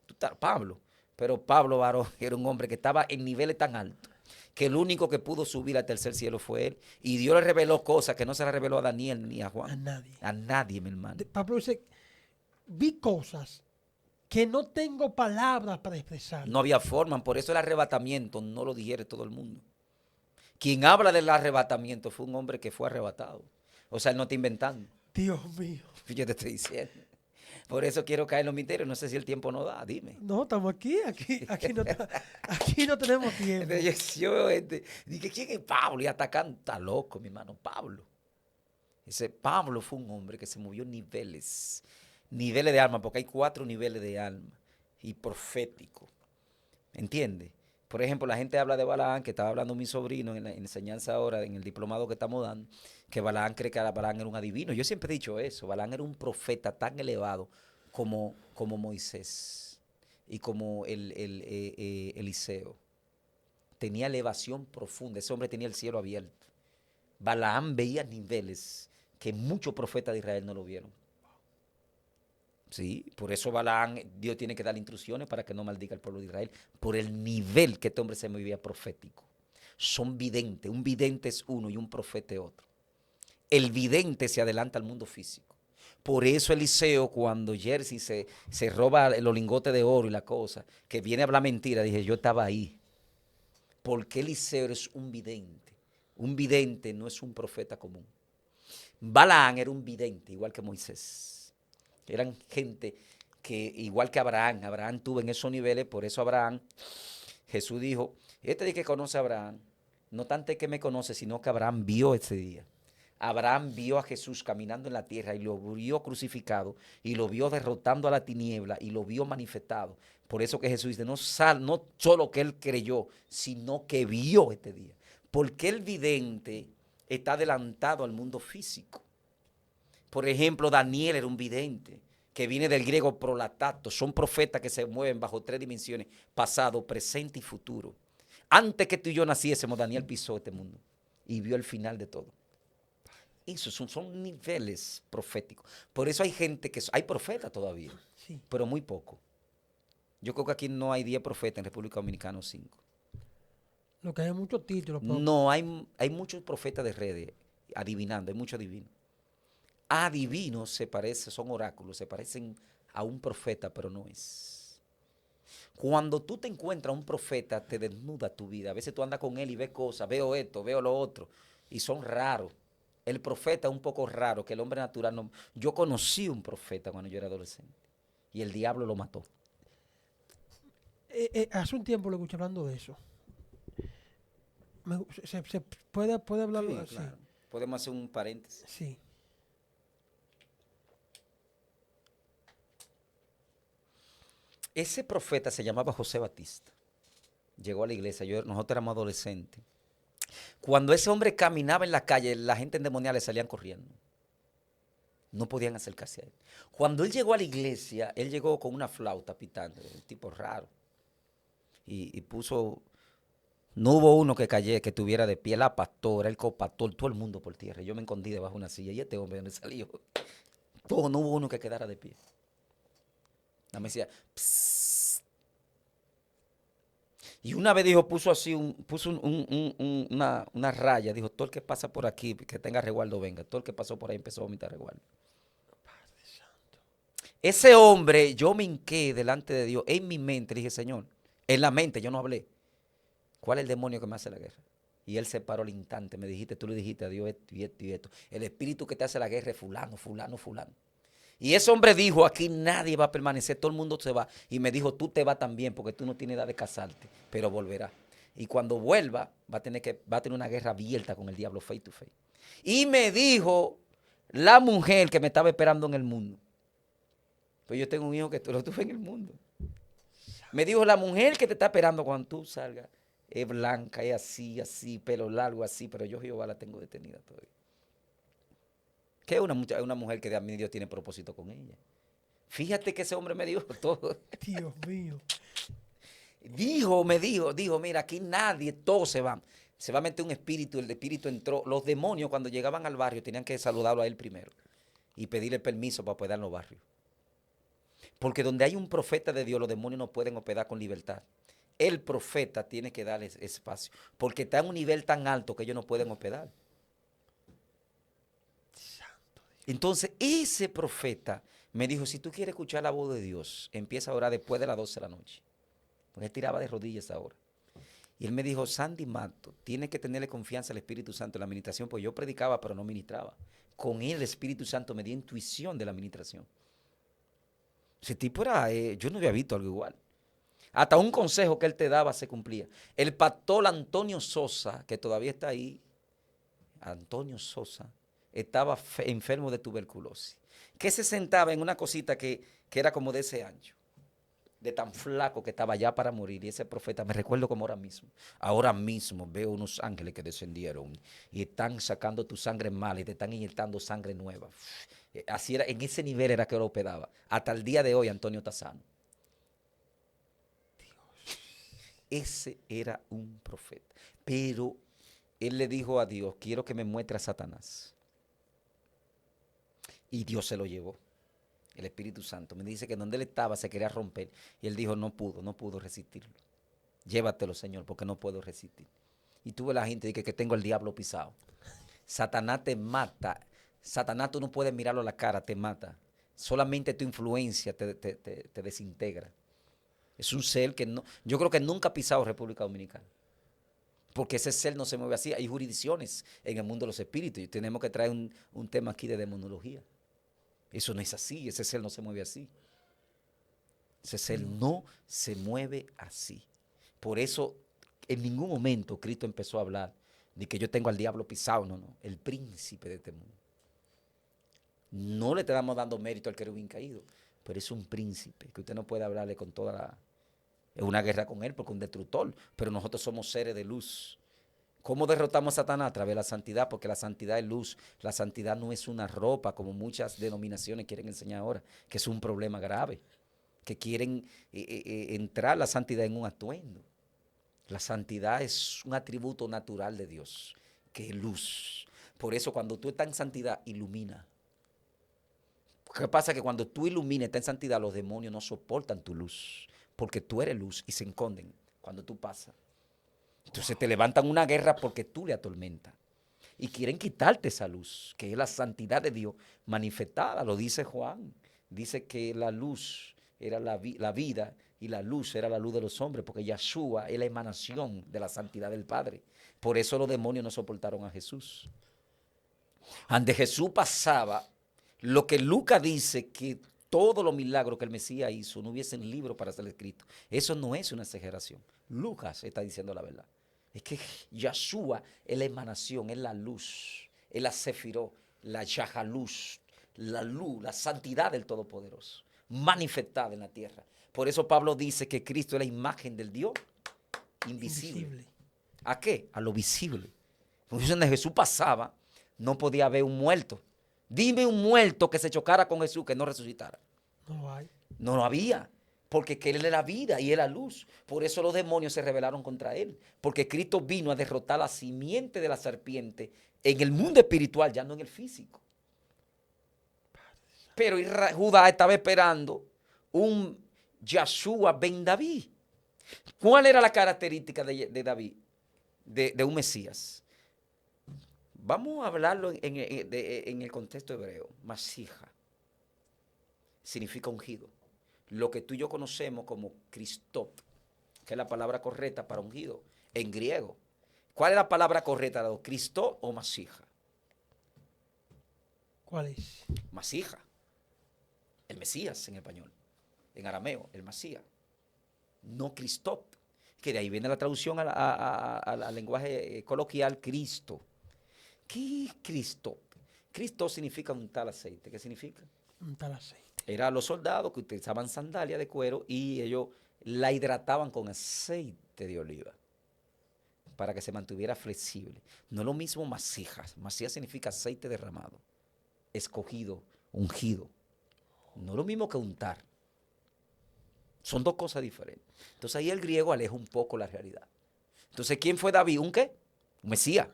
S1: Tú estás, Pablo. Pero Pablo, varón, era un hombre que estaba en niveles tan altos, que el único que pudo subir al tercer cielo fue él. Y Dios le reveló cosas que no se le reveló a Daniel ni a Juan.
S4: A nadie.
S1: A nadie, mi hermano.
S4: Pablo dice, vi cosas que no tengo palabras para expresar.
S1: No había forma, por eso el arrebatamiento no lo digiere todo el mundo. Quien habla del arrebatamiento fue un hombre que fue arrebatado. O sea, él no está inventando.
S4: Dios mío.
S1: Yo te estoy diciendo. Por eso quiero caer en los misterios. No sé si el tiempo nos da, dime.
S4: No, estamos aquí aquí no tenemos tiempo.
S1: Dije, ¿quién es Pablo? Y atacando, está loco, mi hermano, Pablo. Ese Pablo fue un hombre que se movió niveles de alma, porque hay 4 niveles de alma y profético. ¿Entiendes? Por ejemplo, la gente habla de Balaán, que estaba hablando mi sobrino en la enseñanza ahora, en el diplomado que estamos dando, que Balaán cree que Balaán era un adivino. Yo siempre he dicho eso, Balaán era un profeta tan elevado como Moisés y como Eliseo. Tenía elevación profunda, ese hombre tenía el cielo abierto. Balaán veía niveles que muchos profetas de Israel no lo vieron. Sí, por eso Balaam, Dios tiene que dar instrucciones para que no maldiga al pueblo de Israel, por el nivel que este hombre se movía profético. Son videntes, un vidente es uno y un profeta es otro. El vidente se adelanta al mundo físico. Por eso Eliseo, cuando Jersey se roba los lingotes de oro y la cosa, que viene a hablar mentira, dije, yo estaba ahí. Porque Eliseo es un vidente. Un vidente no es un profeta común. Balaam era un vidente, igual que Moisés. Eran gente que, igual que Abraham tuvo en esos niveles, por eso Abraham, Jesús dijo, este día que conoce a Abraham, no tanto que me conoce, sino que Abraham vio ese día. Abraham vio a Jesús caminando en la tierra y lo vio crucificado y lo vio derrotando a la tiniebla y lo vio manifestado. Por eso que Jesús dice, no solo que él creyó, sino que vio este día. Porque el vidente está adelantado al mundo físico. Por ejemplo, Daniel era un vidente, que viene del griego prolatato. Son profetas que se mueven bajo 3 dimensiones, pasado, presente y futuro. Antes que tú y yo naciésemos, Daniel pisó este mundo y vio el final de todo. Eso son niveles proféticos. Por eso hay gente que... Hay profetas todavía,
S4: Sí.
S1: pero muy poco. Yo creo que aquí no hay 10 profetas, en República Dominicana o 5.
S4: Lo que hay muchos títulos. Pero
S1: No, hay muchos profetas de redes adivinando, hay muchos adivinos. Adivinos son oráculos, se parecen a un profeta, pero no es. Cuando tú te encuentras a un profeta, te desnuda tu vida. A veces tú andas con él y ves cosas, veo esto, veo lo otro, y son raros. El profeta es un poco raro, que el hombre natural no. Yo conocí un profeta cuando yo era adolescente, y el diablo lo mató.
S4: hace un tiempo lo escuché hablando de eso. Se puede hablarlo
S1: Sí,
S4: así.
S1: claro. Podemos hacer un paréntesis.
S4: Sí.
S1: Ese profeta se llamaba José Batista. Llegó a la iglesia, nosotros éramos adolescentes. Cuando ese hombre caminaba en la calle, la gente endemoniada le salían corriendo. No podían acercarse a él. Cuando él llegó a la iglesia, él llegó con una flauta pitando, un tipo raro. Y puso, no hubo uno que estuviera de pie, la pastora, el copastor, todo el mundo por tierra. Yo me escondí debajo de una silla y este hombre donde salió, no hubo uno que quedara de pie. Me decía, psst. Y una vez dijo, puso una raya, dijo, todo el que pasa por aquí, que tenga resguardo, venga. Todo el que pasó por ahí empezó a vomitar resguardo. Ese hombre, yo me hinqué delante de Dios, en mi mente, dije, Señor, en la mente, yo no hablé. ¿Cuál es el demonio que me hace la guerra? Y él se paró al instante, tú le dijiste a Dios esto y esto y esto. El espíritu que te hace la guerra es fulano, fulano, fulano. Y ese hombre dijo, aquí nadie va a permanecer, todo el mundo se va. Y me dijo, tú te vas también porque tú no tienes edad de casarte, pero volverá. Y cuando vuelva, va a tener una guerra abierta con el diablo face to face. Y me dijo la mujer que me estaba esperando en el mundo. Pues yo tengo un hijo que tú lo tuve en el mundo. Me dijo, la mujer que te está esperando cuando tú salgas es blanca, es así, pelo largo, así, pero yo Jehová la tengo detenida todavía. Que es una mujer que de a mí Dios tiene propósito con ella. Fíjate que ese hombre me dijo todo.
S4: Dios mío.
S1: Me dijo, mira, aquí nadie, todos se van. Se va a meter un espíritu, el espíritu entró. Los demonios cuando llegaban al barrio tenían que saludarlo a él primero y pedirle permiso para poder dar en los barrios. Porque donde hay un profeta de Dios, los demonios no pueden operar con libertad. El profeta tiene que darles espacio, porque está en un nivel tan alto que ellos no pueden hospedar. Entonces, ese profeta me dijo, si tú quieres escuchar la voz de Dios, empieza a orar después de las 12 de la noche. Porque él tiraba de rodillas ahora. Y él me dijo, Sandy Mato, tienes que tenerle confianza al Espíritu Santo en la administración, porque yo predicaba, pero no ministraba. Con él el Espíritu Santo me dio intuición de la administración. Ese tipo era, yo no había visto algo igual. Hasta un consejo que él te daba se cumplía. El pastor Antonio Sosa, que todavía está ahí, Antonio Sosa, estaba enfermo de tuberculosis. Que se sentaba en una cosita que era como de ese ancho, de tan flaco que estaba ya para morir. Y ese profeta, me recuerdo como ahora mismo veo unos ángeles que descendieron y están sacando tu sangre mala y te están inyectando sangre nueva. Así era, en ese nivel era que lo operaba. Hasta el día de hoy Antonio está sano. Ese era un profeta. Pero él le dijo a Dios, quiero que me muestre a Satanás. Y Dios se lo llevó. el Espíritu Santo. Me dice que donde él estaba se quería romper. Y él dijo, no pudo resistirlo. Llévatelo, Señor, porque no puedo resistir. Y tuve la gente que tengo el diablo pisado. Satanás te mata. Satanás tú no puedes mirarlo a la cara, te mata. Solamente tu influencia te desintegra. Es un ser que no, yo creo que nunca ha pisado República Dominicana. Porque ese ser no se mueve así. Hay jurisdicciones en el mundo de los espíritus. Y tenemos que traer un tema aquí de demonología. Eso no es así. Ese ser no se mueve así. Ese ser no se mueve así. Por eso, en ningún momento Cristo empezó a hablar de que yo tengo al diablo pisado. No. El príncipe de este mundo. No le estamos dando mérito al querubín caído. Pero es un príncipe que usted no puede hablarle con toda la... Es una guerra con él porque es un destructor, pero nosotros somos seres de luz. ¿Cómo derrotamos a Satanás? A través de la santidad, porque la santidad es luz. La santidad no es una ropa, como muchas denominaciones quieren enseñar ahora, que es un problema grave, que quieren entrar la santidad en un atuendo. La santidad es un atributo natural de Dios, que es luz. Por eso cuando tú estás en santidad, ilumina. ¿Qué pasa? Que cuando tú iluminas, estás en santidad, los demonios no soportan tu luz. Porque tú eres luz y se esconden cuando tú pasas. Entonces te levantan una guerra porque tú le atormentas. Y quieren quitarte esa luz, que es la santidad de Dios manifestada. Lo dice Juan. Dice que la luz era la vida y la luz era la luz de los hombres, porque Yahshua es la emanación de la santidad del Padre. Por eso los demonios no soportaron a Jesús. Ante Jesús pasaba lo que Lucas dice que todos los milagros que el Mesías hizo no hubiesen libro para ser escrito. Eso no es una exageración. Lucas está diciendo la verdad. Es que Yahshua es la emanación, es la luz, es la sefiró, la yahaluz, la luz, la santidad del Todopoderoso, manifestada en la tierra. Por eso Pablo dice que Cristo es la imagen del Dios invisible. ¿A qué? A lo visible. Porque donde Jesús pasaba, no podía haber un muerto. Dime un muerto que se chocara con Jesús que no resucitara.
S4: No hay.
S1: No lo había, porque que Él es la vida y es la luz. Por eso los demonios se rebelaron contra Él, porque Cristo vino a derrotar la simiente de la serpiente en el mundo espiritual, ya no en el físico. Pero Judá estaba esperando un Yahshua ben David. ¿Cuál era la característica de David, de un Mesías? Vamos a hablarlo en el contexto hebreo. Masija significa ungido. Lo que tú y yo conocemos como Christop, que es la palabra correcta para ungido en griego. ¿Cuál es la palabra correcta? ¿Cristo o Masija?
S4: ¿Cuál es?
S1: Masija. El Mesías en español. En arameo, el Masía. No Christop. Que de ahí viene la traducción al lenguaje coloquial, Cristo. ¿Qué es Cristo? Cristo significa un tal aceite. ¿Qué significa?
S4: Un tal aceite.
S1: Eran los soldados que utilizaban sandalias de cuero y ellos la hidrataban con aceite de oliva para que se mantuviera flexible. No es lo mismo masijas. Masijas significa aceite derramado, escogido, ungido. No es lo mismo que untar. Son dos cosas diferentes. Entonces ahí el griego aleja un poco la realidad. Entonces, ¿quién fue David? ¿Un qué? Un Mesías.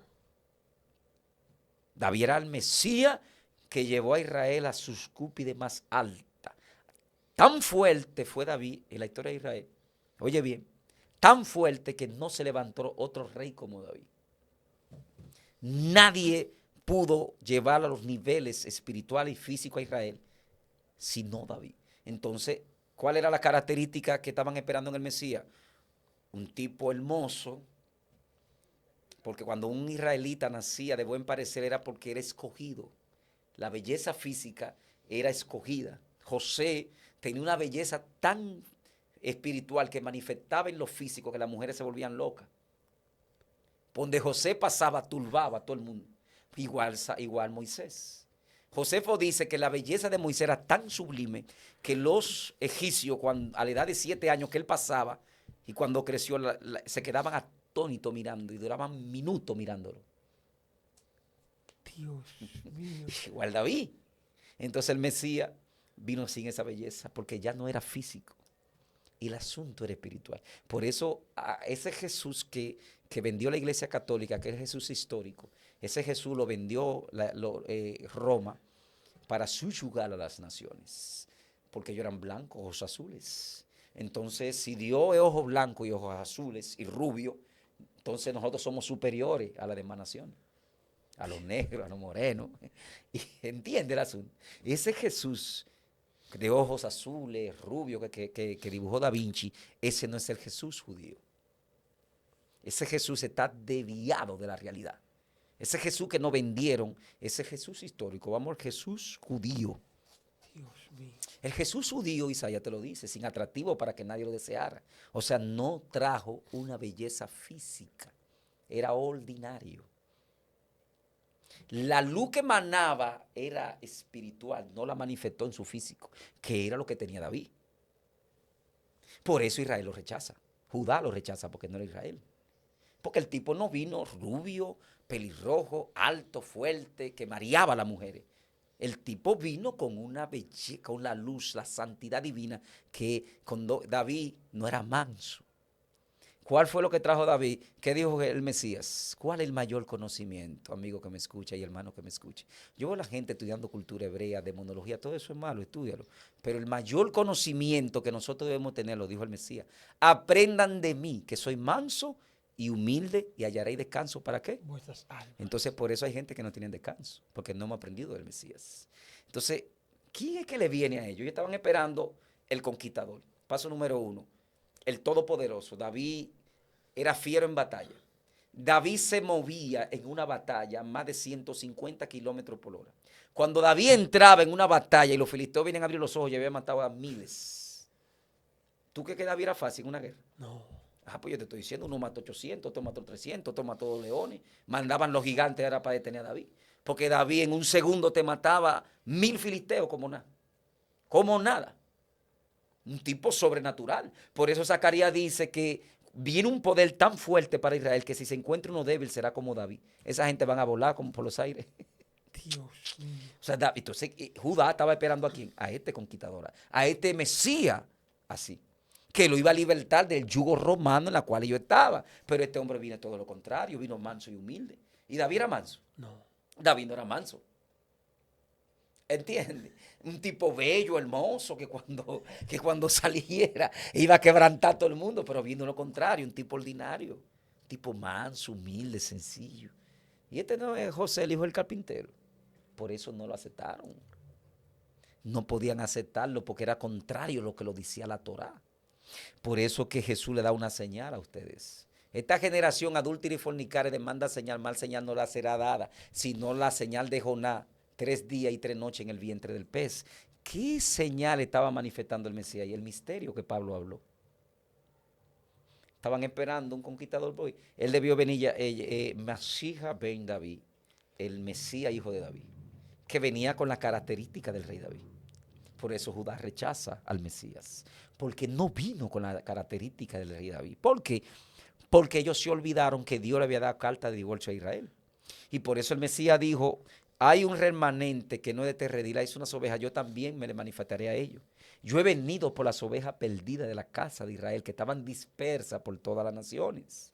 S1: David era el Mesías que llevó a Israel a sus cúspide más alta. Tan fuerte fue David en la historia de Israel. Oye bien, tan fuerte que no se levantó otro rey como David. Nadie pudo llevar a los niveles espirituales y físicos a Israel sino David. Entonces, ¿cuál era la característica que estaban esperando en el Mesías? Un tipo hermoso. Porque cuando un israelita nacía de buen parecer era porque era escogido. La belleza física era escogida. José tenía una belleza tan espiritual que manifestaba en lo físico que las mujeres se volvían locas. Donde José pasaba, turbaba a todo el mundo. Igual Moisés. Josefo dice que la belleza de Moisés era tan sublime que los egipcios, a la edad de 7 años que él pasaba, y cuando creció, se quedaban atónitos mirando y duraban minutos mirándolo.
S4: Dios mío.
S1: Igual David. Entonces el Mesías vino sin esa belleza porque ya no era físico. Y el asunto era espiritual. Por eso ese Jesús que vendió la Iglesia Católica, que es Jesús histórico, ese Jesús lo vendió Roma para subyugar a las naciones. porque ellos eran blancos, ojos azules. Entonces, si Dios es ojos blancos y ojos azules y rubio, entonces nosotros somos superiores a las demás naciones, a los negros, a los morenos. Y entiende el asunto. Ese Jesús de ojos azules, rubio, que dibujó Da Vinci, ese no es el Jesús judío. Ese Jesús está desviado de la realidad. Ese Jesús que nos vendieron, ese Jesús histórico, vamos al Jesús judío.
S4: Dios mío.
S1: El Jesús judío, Isaías te lo dice, sin atractivo para que nadie lo deseara. O sea, no trajo una belleza física, era ordinario. La luz que emanaba era espiritual, no la manifestó en su físico, que era lo que tenía David. Por eso Israel lo rechaza, Judá lo rechaza porque no era Israel. Porque el tipo no vino rubio, pelirrojo, alto, fuerte, que mareaba a las mujeres. El tipo vino con una belleza, con la luz, la santidad divina, que cuando David no era manso. ¿Cuál fue lo que trajo David? ¿Qué dijo el Mesías? ¿Cuál es el mayor conocimiento, amigo que me escucha y hermano que me escuche? Yo veo a la gente estudiando cultura hebrea, demonología, todo eso es malo, estúdialo. Pero el mayor conocimiento que nosotros debemos tener, lo dijo el Mesías, aprendan de mí, que soy manso y humilde y hallaréis descanso. ¿Para qué?
S4: Vuestras almas.
S1: Entonces, por eso hay gente que no tiene descanso, porque no hemos aprendido del Mesías. Entonces, ¿quién es que le viene a ellos? Ellos estaban esperando el conquistador. Paso número 1, el todopoderoso. David era fiero en batalla. David se movía en una batalla a más de 150 kilómetros por hora. Cuando David entraba en una batalla y los filisteos vienen a abrir los ojos y habían matado a miles. ¿Tú crees que David era fácil en una guerra?
S4: No.
S1: Pues yo te estoy diciendo, uno mató 800, otro mató 300, otro mató 2 leones. Mandaban los gigantes ahora para detener a David. Porque David en un segundo te mataba 1000 filisteos como nada. Como nada. Un tipo sobrenatural. Por eso Zacarías dice que viene un poder tan fuerte para Israel que si se encuentra uno débil será como David. Esa gente van a volar como por los aires.
S4: Dios mío.
S1: O sea, entonces Judá estaba esperando a quién, a este conquistador, a este Mesías, así, que lo iba a libertar del yugo romano en la cual yo estaba. Pero este hombre vino todo lo contrario, vino manso y humilde. ¿Y David era manso?
S4: No.
S1: David no era manso. ¿Entiendes? Un tipo bello, hermoso, que cuando saliera iba a quebrantar a todo el mundo, pero vino lo contrario, un tipo ordinario, un tipo manso, humilde, sencillo. Y este no es José, el hijo del carpintero. Por eso no lo aceptaron. No podían aceptarlo porque era contrario a lo que lo decía la Torá. Por eso que Jesús le da una señal a ustedes. Esta generación adúltera y fornicaria demanda señal, mal señal no la será dada, sino la señal de Jonás, 3 días y 3 noches en el vientre del pez. ¿Qué señal estaba manifestando el Mesías? Y el misterio que Pablo habló. Estaban esperando un conquistador. Él debió venir, Mashiach ben David, el Mesías hijo de David, que venía con la característica del rey David. Por eso Judá rechaza al Mesías, porque no vino con la característica del rey David. ¿Por qué? Porque ellos se olvidaron que Dios le había dado carta de divorcio a Israel. Y por eso el Mesías dijo, hay un remanente que no es de terredil, es unas ovejas, yo también me le manifestaré a ellos. Yo he venido por las ovejas perdidas de la casa de Israel, que estaban dispersas por todas las naciones.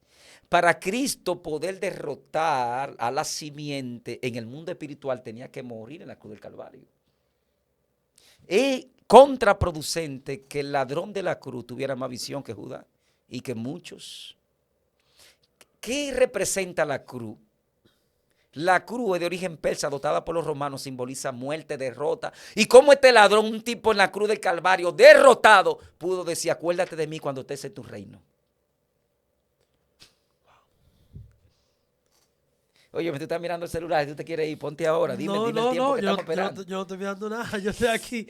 S1: Para Cristo poder derrotar a la simiente en el mundo espiritual, tenía que morir en la cruz del Calvario. Es contraproducente que el ladrón de la cruz tuviera más visión que Judá y que muchos. ¿Qué representa la cruz? La cruz es de origen persa, dotada por los romanos, simboliza muerte, derrota. Y cómo este ladrón, un tipo en la cruz del Calvario, derrotado, pudo decir, acuérdate de mí cuando estés en tu reino. Oye, me tú estás mirando el celular, tú te quieres ir, ponte ahora, dime el tiempo que estamos esperando.
S4: Yo no estoy mirando nada, yo estoy aquí.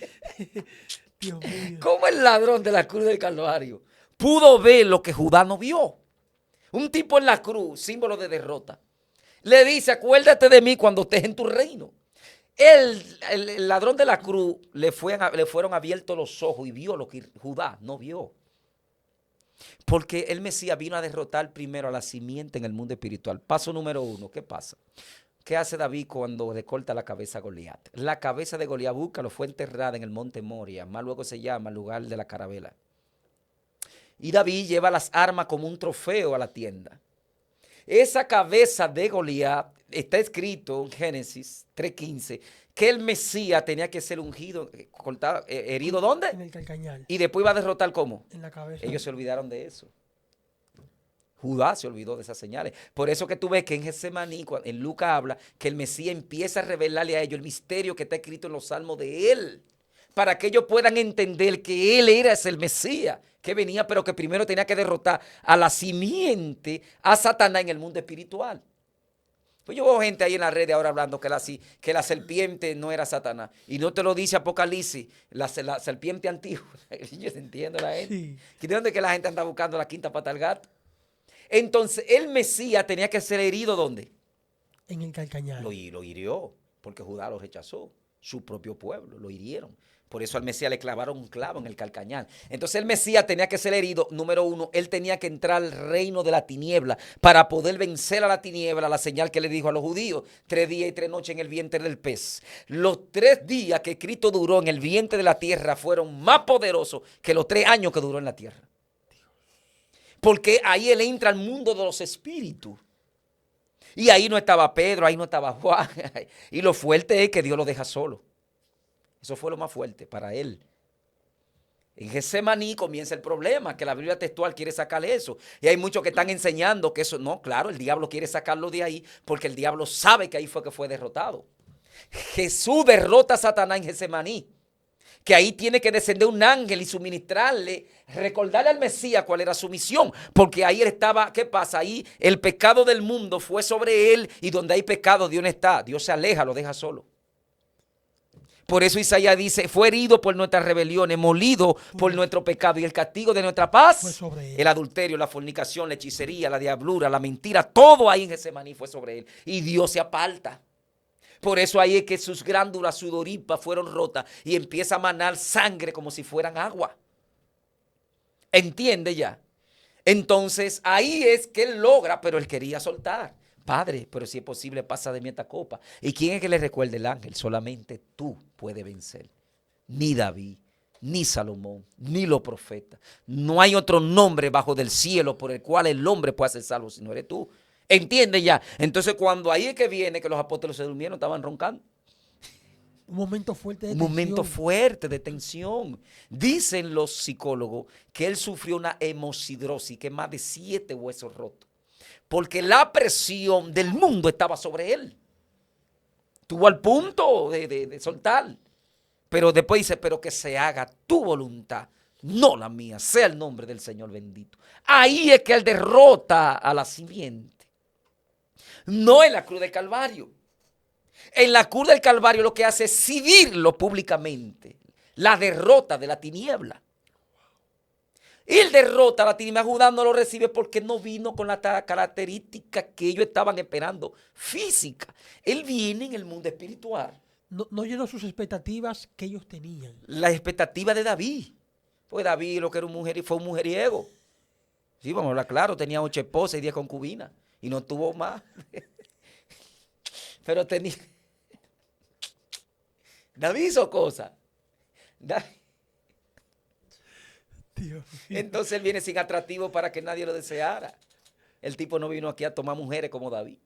S4: Dios mío.
S1: ¿Cómo el ladrón de la cruz del Calvario pudo ver lo que Judá no vio? Un tipo en la cruz, símbolo de derrota. Le dice, acuérdate de mí cuando estés en tu reino. El ladrón de la cruz le fueron abiertos los ojos y vio lo que Judá no vio. Porque el Mesías vino a derrotar primero a la simiente en el mundo espiritual. Paso número 1, ¿qué pasa? ¿Qué hace David cuando le corta la cabeza a Goliat? La cabeza de Goliat, búscalo, fue enterrada en el monte Moria, más luego se llama el lugar de la carabela. Y David lleva las armas como un trofeo a la tienda. Esa cabeza de Goliat está escrito en Génesis 3:15 que el Mesías tenía que ser ungido, cortado, herido, ¿dónde?
S4: En el calcañal.
S1: Y después iba a derrotar, ¿cómo?
S4: En la cabeza.
S1: Ellos se olvidaron de eso. Judá se olvidó de esas señales. Por eso que tú ves que en Getsemaní, en Lucas habla, que el Mesías empieza a revelarle a ellos el misterio que está escrito en los salmos de él, para que ellos puedan entender que él era el Mesías, que venía, pero que primero tenía que derrotar a la simiente, a Satanás en el mundo espiritual. Pues yo veo gente ahí en las redes ahora hablando que la serpiente no era Satanás. Y no te lo dice Apocalipsis, la serpiente antigua. Yo entiendo la gente.
S4: Sí.
S1: ¿De dónde es que la gente anda buscando la quinta pata al gato? Entonces, el Mesías tenía que ser herido, ¿dónde?
S4: En el calcañal.
S1: Lo hirió, porque Judá lo rechazó. Su propio pueblo, lo hirieron. Por eso al Mesías le clavaron un clavo en el calcañal. Entonces el Mesías tenía que ser herido. Número uno, él tenía que entrar al reino de la tiniebla para poder vencer a la tiniebla, la señal que le dijo a los judíos. 3 días y 3 noches en el vientre del pez. Los 3 días que Cristo duró en el vientre de la tierra fueron más poderosos que los 3 años que duró en la tierra. Porque ahí él entra al mundo de los espíritus. Y ahí no estaba Pedro, ahí no estaba Juan. Y lo fuerte es que Dios lo deja solo. Eso fue lo más fuerte para él. En Getsemaní comienza el problema, que la Biblia textual quiere sacarle eso. Y hay muchos que están enseñando que eso, no, claro, el diablo quiere sacarlo de ahí porque el diablo sabe que ahí fue que fue derrotado. Jesús derrota a Satanás en Getsemaní, que ahí tiene que descender un ángel y suministrarle, recordarle al Mesías cuál era su misión, porque ahí él estaba, ¿qué pasa? Ahí el pecado del mundo fue sobre él y donde hay pecado Dios no está, Dios se aleja, lo deja solo. Por eso Isaías dice, fue herido por nuestras rebeliones, molido por nuestro pecado y el castigo de nuestra paz,
S4: fue sobre él.
S1: El adulterio, la fornicación, la hechicería, la diablura, la mentira, todo ahí en Getsemaní fue sobre él y Dios se aparta. Por eso ahí es que sus glándulas sudoríparas fueron rotas y empieza a manar sangre como si fueran agua. ¿Entiende ya? Entonces ahí es que él logra, pero él quería soltar. Padre, pero si es posible, pasa de mí esta copa. ¿Y quién es que le recuerde el ángel? Solamente tú puedes vencer. Ni David, ni Salomón, ni los profetas. No hay otro nombre bajo del cielo por el cual el hombre pueda ser salvo si no eres tú. ¿Entiendes ya? Entonces cuando ahí es que viene que los apóstoles se durmieron, estaban roncando.
S4: Un momento fuerte de
S1: Un
S4: tensión.
S1: momento fuerte de tensión. Dicen los psicólogos que él sufrió una hemosidrosis, que es más de 7 huesos rotos. Porque la presión del mundo estaba sobre él. Estuvo al punto de soltar. Pero después dice, pero que se haga tu voluntad, no la mía, sea el nombre del Señor bendito. Ahí es que él derrota a la simiente. No en la cruz del Calvario. En la cruz del Calvario lo que hace es exhibirlo públicamente. La derrota de la tiniebla. Él derrota a la tiniebla. Judá no lo recibe porque no vino con la característica que ellos estaban esperando, física. Él viene en el mundo espiritual.
S4: No llenó sus expectativas que ellos tenían.
S1: La expectativa de David. Pues David lo que era fue un mujeriego. Sí, vamos a hablar claro, tenía 8 esposas y 10 concubinas. Y no tuvo más. Pero tenía... David hizo cosas.
S4: Dios.
S1: Entonces él viene sin atractivo para que nadie lo deseara. El tipo no vino aquí a tomar mujeres como David.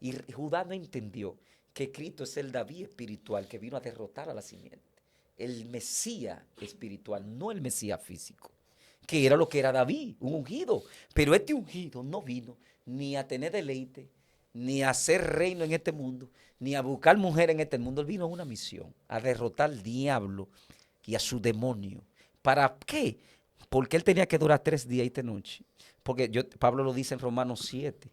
S1: Y Judá no entendió que Cristo es el David espiritual que vino a derrotar a la simiente. El Mesías espiritual, no el Mesías físico, que era lo que era David, un ungido. Pero este ungido no vino ni a tener deleite, ni a hacer reino en este mundo, ni a buscar mujer en este mundo. Él vino a una misión, a derrotar al diablo y a su demonio. ¿Para qué? Porque él tenía que durar 3 días y 3 noches. Porque Pablo lo dice en Romanos 7.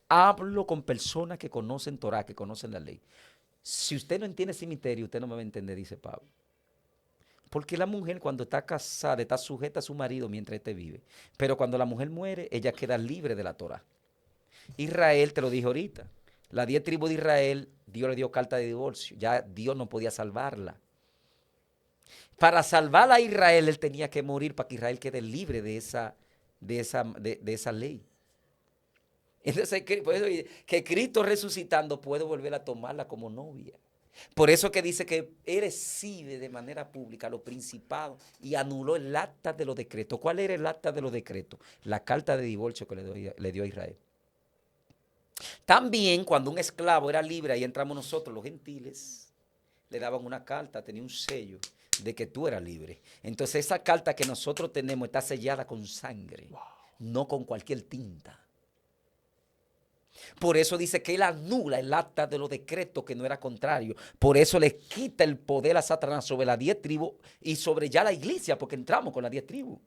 S1: Hablo con personas que conocen Torah, que conocen la ley. Si usted no entiende ese misterio, usted no me va a entender, dice Pablo. Porque la mujer cuando está casada está sujeta a su marido mientras éste vive. Pero cuando la mujer muere, ella queda libre de la Torah. Israel, te lo dije ahorita, las 10 tribus de Israel, Dios le dio carta de divorcio. Ya Dios no podía salvarla. Para salvar a Israel, él tenía que morir para que Israel quede libre de esa ley. Entonces, por eso que Cristo resucitando puede volver a tomarla como novia. Por eso que dice que él exhibe de manera pública los principados y anuló el acta de los decretos. ¿Cuál era el acta de los decretos? La carta de divorcio que le dio a Israel. También cuando un esclavo era libre, ahí entramos nosotros, los gentiles, le daban una carta, tenía un sello de que tú eras libre. Entonces esa carta que nosotros tenemos está sellada con sangre, no con cualquier tinta. Por eso dice que él anula el acta de los decretos que no era contrario. Por eso le quita el poder a Satanás sobre las 10 tribus y sobre ya la iglesia, porque entramos con las 10 tribus.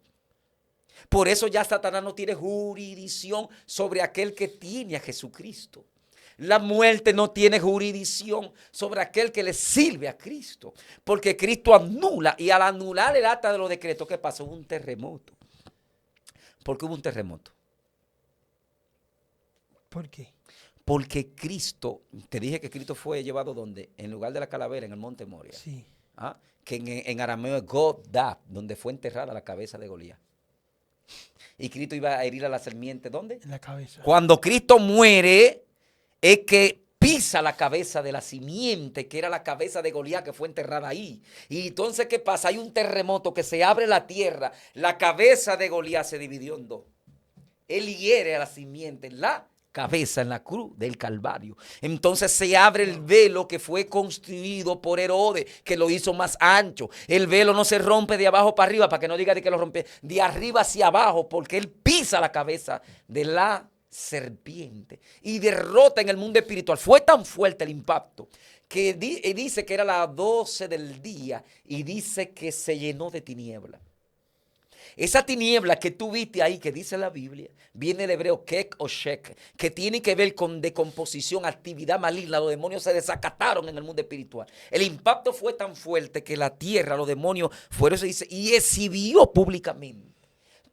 S1: Por eso ya Satanás no tiene jurisdicción sobre aquel que tiene a Jesucristo. La muerte no tiene jurisdicción sobre aquel que le sirve a Cristo. Porque Cristo anula, y al anular el acta de los decretos, ¿qué pasa? Hubo un terremoto. ¿Por qué hubo un terremoto?
S4: ¿Por qué?
S1: Porque Cristo, te dije que Cristo fue llevado ¿dónde? En lugar de la calavera, en el monte Moria.
S4: Sí.
S1: ¿Ah? Que en arameo es Godá, donde fue enterrada la cabeza de Goliat. Y Cristo iba a herir a la serpiente, ¿dónde?
S4: En la cabeza.
S1: Cuando Cristo muere, es que pisa la cabeza de la simiente, que era la cabeza de Goliat, que fue enterrada ahí. Y entonces, ¿qué pasa? Hay un terremoto que se abre la tierra. La cabeza de Goliat se dividió en dos. Él hiere a la simiente en la cabeza, en la cruz del Calvario. Entonces se abre el velo que fue construido por Herodes, que lo hizo más ancho. El velo no se rompe de abajo para arriba, para que no diga de que lo rompe de arriba hacia abajo, porque él pisa la cabeza de la serpiente y derrota en el mundo espiritual. Fue tan fuerte el impacto que dice que era las 12 del día y dice que se llenó de tiniebla. Esa tiniebla que tú viste ahí, que dice la Biblia, viene del hebreo kek o shek, que tiene que ver con decomposición, actividad maligna. Los demonios se desacataron en el mundo espiritual. El impacto fue tan fuerte que la tierra, los demonios fueron, se dice, y exhibió públicamente.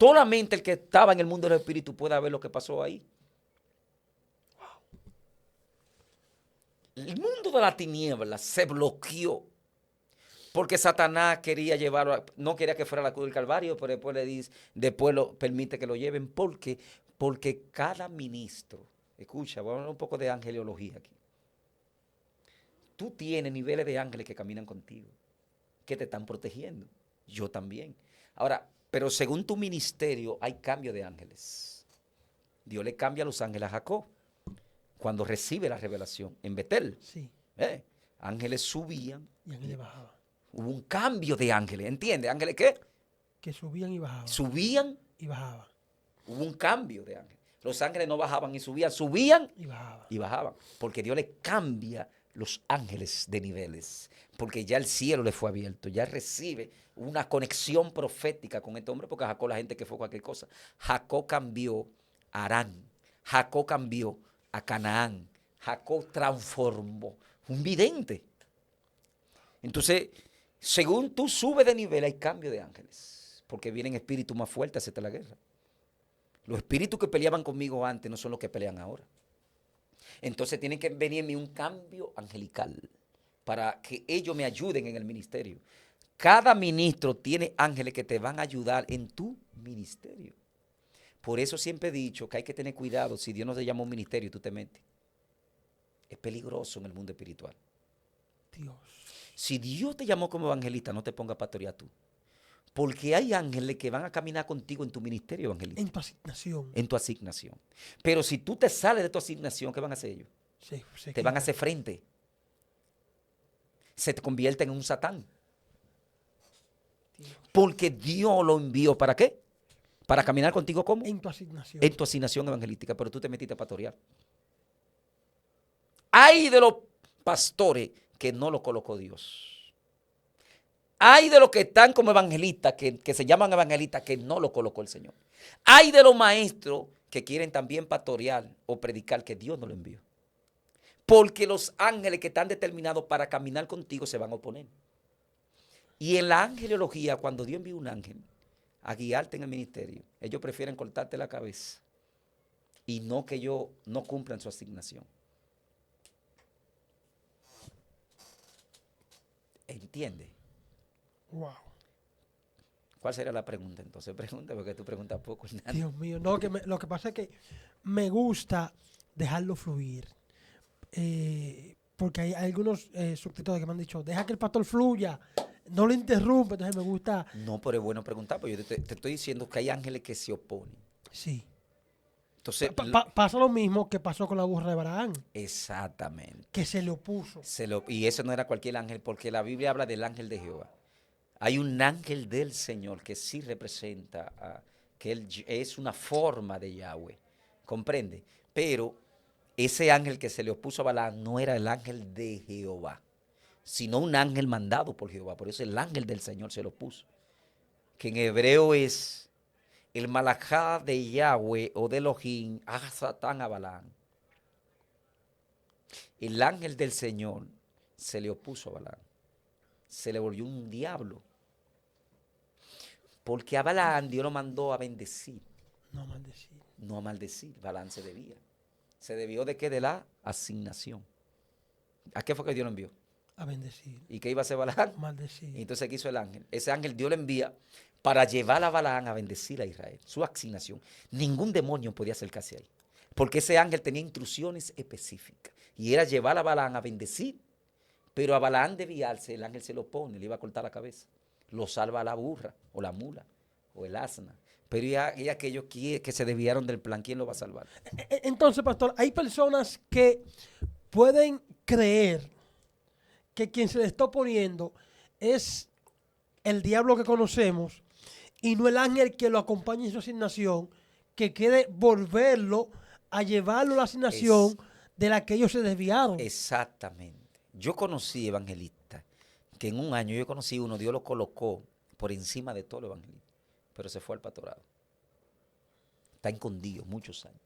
S1: Solamente el que estaba en el mundo del espíritu puede ver lo que pasó ahí. El mundo de la tiniebla se bloqueó. Porque Satanás quería llevarlo, no quería que fuera a la cruz del Calvario, pero después le dice, después lo permite que lo lleven. ¿Por qué? Porque cada ministro, escucha, voy a hablar un poco de angelología aquí. Tú tienes niveles de ángeles que caminan contigo, que te están protegiendo. Yo también. Ahora, pero según tu ministerio hay cambio de ángeles. Dios le cambia a los ángeles a Jacob cuando recibe la revelación en Betel.
S4: Sí.
S1: Ángeles subían.
S4: Y ángeles bajaban.
S1: Hubo un cambio de ángeles, ¿entiendes? ¿Ángeles qué?
S4: Que subían y bajaban.
S1: Subían
S4: Y bajaban.
S1: Hubo un cambio de ángeles. Los ángeles no bajaban y subían, subían
S4: Y bajaban.
S1: y bajaban. Porque Dios le cambia los ángeles de niveles. Porque ya el cielo le fue abierto, ya recibe una conexión profética con este hombre, porque Jacob, la gente que fue cualquier cosa. Jacob cambió a Arán, Jacob cambió a Canaán, Jacob transformó. Un vidente. Entonces, según tú subes de nivel, hay cambio de ángeles. Porque vienen espíritus más fuertes a hacerte la guerra. Los espíritus que peleaban conmigo antes no son los que pelean ahora. Entonces tiene que venirme un cambio angelical para que ellos me ayuden en el ministerio. Cada ministro tiene ángeles que te van a ayudar en tu ministerio. Por eso siempre he dicho que hay que tener cuidado si Dios no te llama a un ministerio y tú te metes. Es peligroso en el mundo espiritual.
S4: Dios.
S1: Si Dios te llamó como evangelista, no te pongas a pastorear tú. Porque hay ángeles que van a caminar contigo en tu ministerio evangelista.
S4: En tu asignación.
S1: En tu asignación. Pero si tú te sales de tu asignación, ¿qué van a hacer ellos? Te van a hacer frente. Se te convierten en un satán.
S4: Dios.
S1: Porque Dios lo envió, ¿para qué? Para caminar contigo ¿cómo?
S4: En tu asignación.
S1: En tu asignación evangelística, pero tú te metiste a pastorear. Hay de los pastores que no lo colocó Dios. Hay de los que están como evangelistas, que se llaman evangelistas, que no lo colocó el Señor. Hay de los maestros que quieren también pastorear o predicar que Dios no lo envió. Porque los ángeles que están determinados para caminar contigo se van a oponer. Y en la angelología, cuando Dios envía un ángel a guiarte en el ministerio, ellos prefieren cortarte la cabeza y no que ellos no cumplan su asignación. ¿Entiendes?
S4: Wow.
S1: ¿Cuál sería la pregunta entonces? Pregunta, porque tú preguntas poco.
S4: Dios mío, no, lo que pasa es que me gusta dejarlo fluir. Porque hay algunos suscriptores que me han dicho, deja que el pastor fluya, no lo interrumpe. Entonces me gusta.
S1: No, pero es bueno preguntar, porque yo te estoy diciendo que hay ángeles que se oponen.
S4: Sí.
S1: Entonces,
S4: Pasa lo mismo que pasó con la burra de Balaam,
S1: exactamente.
S4: que se le opuso.
S1: Y eso no era cualquier ángel, porque la Biblia habla del ángel de Jehová. Hay un ángel del Señor que sí representa que él es una forma de Yahweh. ¿Comprende? Pero ese ángel que se le opuso a Balaam no era el ángel de Jehová, sino un ángel mandado por Jehová. Por eso el ángel del Señor se lo opuso. Que en hebreo es el malajá de Yahweh o de Elohim a Satán a Balaam. El ángel del Señor se le opuso a Balaam. Se le volvió un diablo. Porque a Balaam Dios lo mandó a bendecir,
S4: No maldecir.
S1: no a maldecir. Balaam se debía. ¿Se debió de qué? De la asignación. ¿A qué fue que Dios lo envió?
S4: A bendecir.
S1: ¿Y qué iba a hacer Balaam?
S4: Maldecir.
S1: Y entonces, ¿qué hizo el ángel? Ese ángel Dios le envía para llevar a Balaam a bendecir a Israel. Su asignación. Ningún demonio podía acercarse ahí. Porque ese ángel tenía instrucciones específicas. Y era llevar a Balaam a bendecir. Pero a Balaam desviarse, el ángel se lo pone, le iba a cortar la cabeza. Lo salva a la burra, o la mula, o el asna. Pero y aquellos que se desviaron del plan, ¿quién lo va a salvar?
S4: Entonces, pastor, hay personas que pueden creer que quien se le está oponiendo es el diablo que conocemos y no el ángel que lo acompaña en su asignación, que quiere volverlo a llevarlo a la asignación de la que ellos se desviaron.
S1: Exactamente. Yo conocí evangelistas que en un año yo conocí uno, Dios lo colocó por encima de todo el evangelista, pero se fue al pastorado. Está escondido muchos años.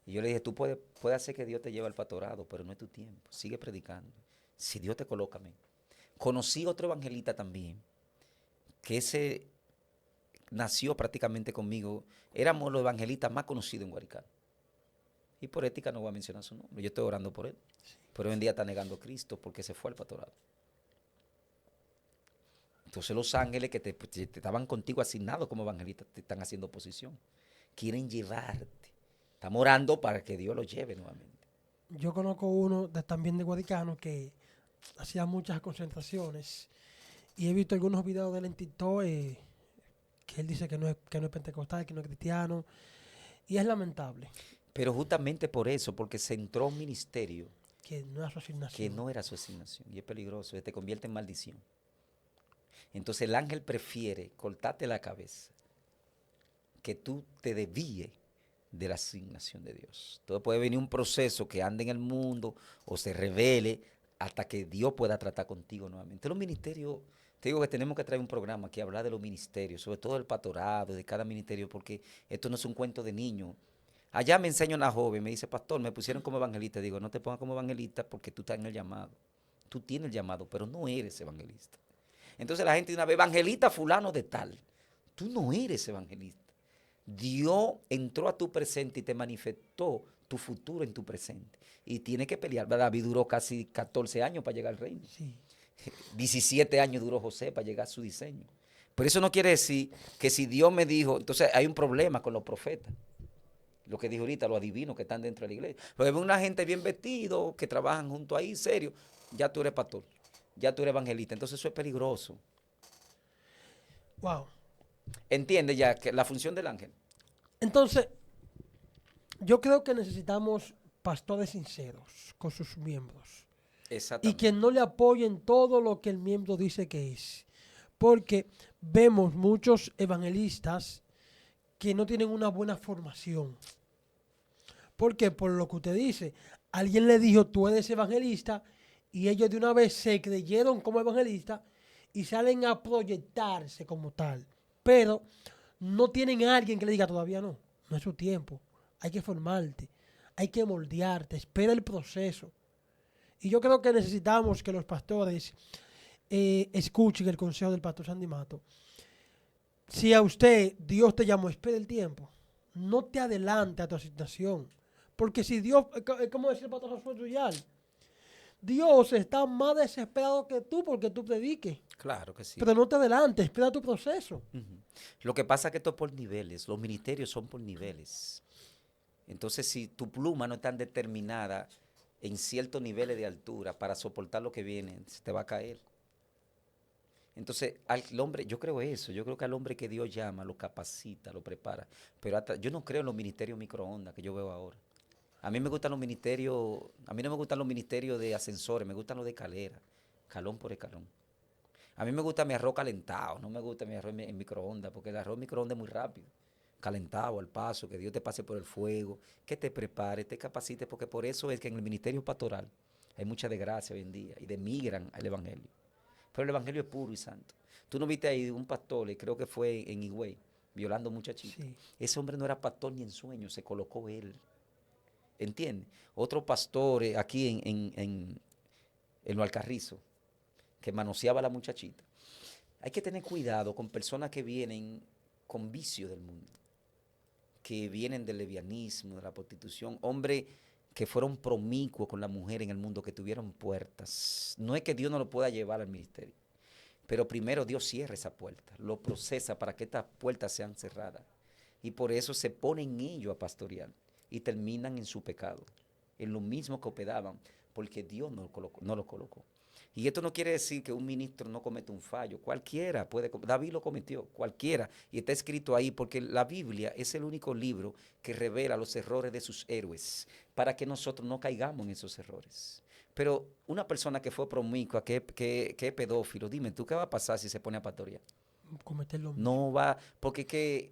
S1: Y yo le dije, tú puedes hacer que Dios te lleve al pastorado, pero no es tu tiempo. Sigue predicando. Si Dios te coloca, amén. Conocí otro evangelista también, que ese nació prácticamente conmigo. Éramos los evangelistas más conocidos en Guaricán. Y por ética no voy a mencionar su nombre. Yo estoy orando por él. Pero hoy en día está negando a Cristo porque se fue al pastorado. Entonces los ángeles que te estaban contigo asignados como evangelistas te están haciendo oposición. Quieren llevarte. Estamos orando para que Dios lo lleve nuevamente.
S4: Yo conozco uno también de Guadicano que hacía muchas concentraciones y he visto algunos videos de él en TikTok que él dice que no es pentecostal, que no es cristiano, y es lamentable.
S1: Pero justamente por eso, porque se entró a un ministerio
S4: Que no era su asignación.
S1: que no era su asignación y es peligroso, te convierte en maldición. Entonces el ángel prefiere cortarte la cabeza que tú te desvíes de la asignación de Dios. Entonces puede venir un proceso que ande en el mundo o se revele hasta que Dios pueda tratar contigo nuevamente. Los ministerios, te digo que tenemos que traer un programa que habla de los ministerios, sobre todo del pastorado, de cada ministerio, porque esto no es un cuento de niño. Allá me enseña una joven, me dice, pastor, me pusieron como evangelista. Digo, no te pongas como evangelista porque tú estás en el llamado. Tú tienes el llamado, pero no eres evangelista. Entonces la gente dice una vez, evangelista fulano de tal. Tú no eres evangelista. Dios entró a tu presente y te manifestó tu futuro en tu presente. Y tiene que pelear. David duró casi 14 años para llegar al reino.
S4: Sí.
S1: 17 años duró José para llegar a su diseño. Pero eso no quiere decir que si Dios me dijo, entonces hay un problema con los profetas. Lo que dijo ahorita, los adivinos que están dentro de la iglesia. Porque ve una gente bien vestido, que trabajan junto ahí, serio. Ya tú eres pastor, ya tú eres evangelista. Entonces eso es peligroso.
S4: Wow.
S1: ¿Entiendes ya que la función del ángel?
S4: Entonces, yo creo que necesitamos pastores sinceros con sus miembros. Y
S1: Exactamente.
S4: que no le apoyen todo lo que el miembro dice que es. Porque vemos muchos evangelistas que no tienen una buena formación. Porque por lo que usted dice, alguien le dijo, tú eres evangelista, y ellos de una vez se creyeron como evangelistas y salen a proyectarse como tal. Pero no tienen a alguien que le diga, todavía no es su tiempo. Hay que formarte, hay que moldearte, espera el proceso. Y yo creo que necesitamos que los pastores escuchen el consejo del pastor Sandy Mato. Si a usted Dios te llamó, espere el tiempo. No te adelante a tu asignación. Porque si Dios, como decía el pastor Josué Trujillo, Dios está más desesperado que tú porque tú prediques.
S1: Claro que sí.
S4: Pero no te adelantes, espera tu proceso.
S1: Lo que pasa es que esto es por niveles. Los ministerios son por niveles. Entonces, si tu pluma no está determinada en ciertos niveles de altura para soportar lo que viene, se te va a caer. Entonces, al hombre, yo creo eso, yo creo que al hombre que Dios llama, lo capacita, lo prepara. Pero yo no creo en los ministerios microondas que yo veo ahora. A mí me gustan los ministerios, a mí no me gustan los ministerios de ascensores, me gustan los de escalera, escalón por escalón. A mí me gusta mi arroz calentado, no me gusta mi arroz en microondas, porque el arroz en microondas es muy rápido. Calentado al paso, que Dios te pase por el fuego, que te prepare, te capacite, porque por eso es que en el ministerio pastoral hay mucha desgracia hoy en día y demigran al evangelio. Pero el evangelio es puro y santo. Tú no viste ahí un pastor, y creo que fue en Higüey, violando muchachitas.
S4: Sí.
S1: Ese hombre no era pastor ni en sueño, se colocó él. ¿Entiendes? Otro pastor aquí en Lo Alcarrizo, que manoseaba a la muchachita. Hay que tener cuidado con personas que vienen con vicio del mundo, que vienen del lesbianismo, de la prostitución, hombres que fueron promiscuos con la mujer en el mundo, que tuvieron puertas. No es que Dios no lo pueda llevar al ministerio, pero primero Dios cierra esa puerta, lo procesa para que estas puertas sean cerradas. Y por eso se ponen ellos a pastorear y terminan en su pecado, en lo mismo que operaban, porque Dios no lo colocó. Y esto no quiere decir que un ministro no cometa un fallo. Cualquiera puede, David lo cometió, cualquiera. Y está escrito ahí porque la Biblia es el único libro que revela los errores de sus héroes, para que nosotros no caigamos en esos errores. Pero una persona que fue promiscua, que es pedófilo, dime tú, ¿qué va a pasar si se pone a pastorear?
S4: Cometer lo mismo.
S1: No va, porque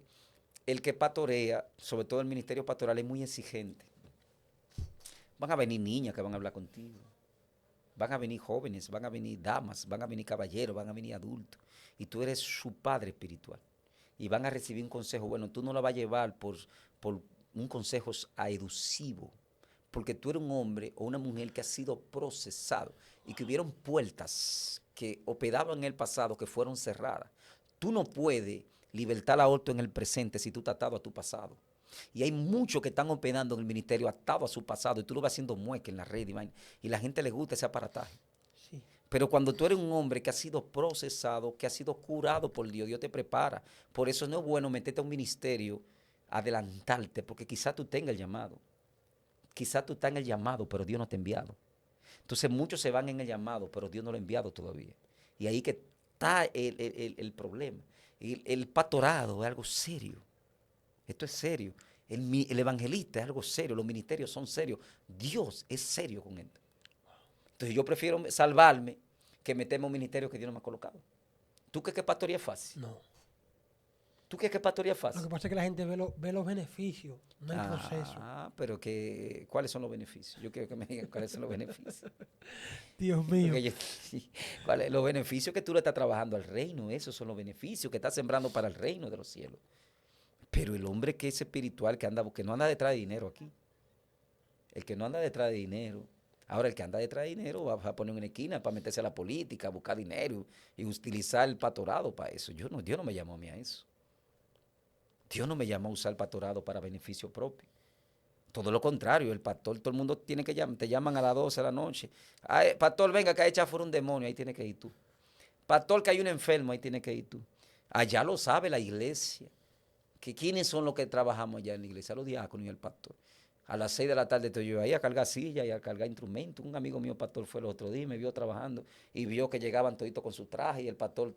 S1: el que pastorea, sobre todo el ministerio pastoral, es muy exigente. Van a venir niñas que van a hablar contigo. Van a venir jóvenes, van a venir damas, van a venir caballeros, van a venir adultos. Y tú eres su padre espiritual. Y van a recibir un consejo. Bueno, tú no la vas a llevar por un consejo educivo, porque tú eres un hombre o una mujer que ha sido procesado y que hubieron puertas que operaban en el pasado que fueron cerradas. Tú no puedes libertar a otro en el presente si tú estás atado a tu pasado. Y hay muchos que están operando en el ministerio atado a su pasado y tú lo vas haciendo mueca en la red y la gente le gusta ese aparataje.
S4: Sí.
S1: Pero cuando tú eres un hombre que ha sido procesado, que ha sido curado por Dios, Dios te prepara. Por eso no es bueno meterte a un ministerio, adelantarte, porque quizás tú tengas el llamado. Quizás tú estás en el llamado, pero Dios no te ha enviado. Entonces muchos se van en el llamado, pero Dios no lo ha enviado todavía. Y ahí que está el problema. El pastorado es algo serio. Esto es serio. El evangelista es algo serio. Los ministerios son serios. Dios es serio con esto. Entonces yo prefiero salvarme que meterme a un ministerio que Dios no me ha colocado. ¿Tú crees que pastoría es fácil?
S4: No.
S1: ¿Tú crees que pastoría es
S4: Lo
S1: fácil?
S4: que pasa es que la gente ve los beneficios, no el proceso.
S1: Pero ¿cuáles son los beneficios? Yo quiero que me digan cuáles son los beneficios.
S4: Dios mío.
S1: Porque los beneficios que tú le estás trabajando al reino, esos son los beneficios que estás sembrando para el reino de los cielos. Pero el hombre que es espiritual, que no anda detrás de dinero aquí. El que no anda detrás de dinero. Ahora, el que anda detrás de dinero va a poner una esquina para meterse a la política, a buscar dinero y utilizar el pastorado para eso. Dios no me llamó a mí a eso. Dios no me llamó a usar el pastorado para beneficio propio. Todo lo contrario, el pastor, todo el mundo tiene que llamar, te llaman a las 12 de la noche. Ay, pastor, venga, que ha echado fuera un demonio, ahí tiene que ir tú. Pastor, que hay un enfermo, ahí tiene que ir tú. Allá lo sabe la iglesia. Que quiénes son los que trabajamos allá en la iglesia, los diáconos y el pastor. A las 6 de la tarde estoy yo ahí a cargar silla y a cargar instrumentos. Un amigo mío, pastor, fue el otro día y me vio trabajando y vio que llegaban toditos con su traje y el pastor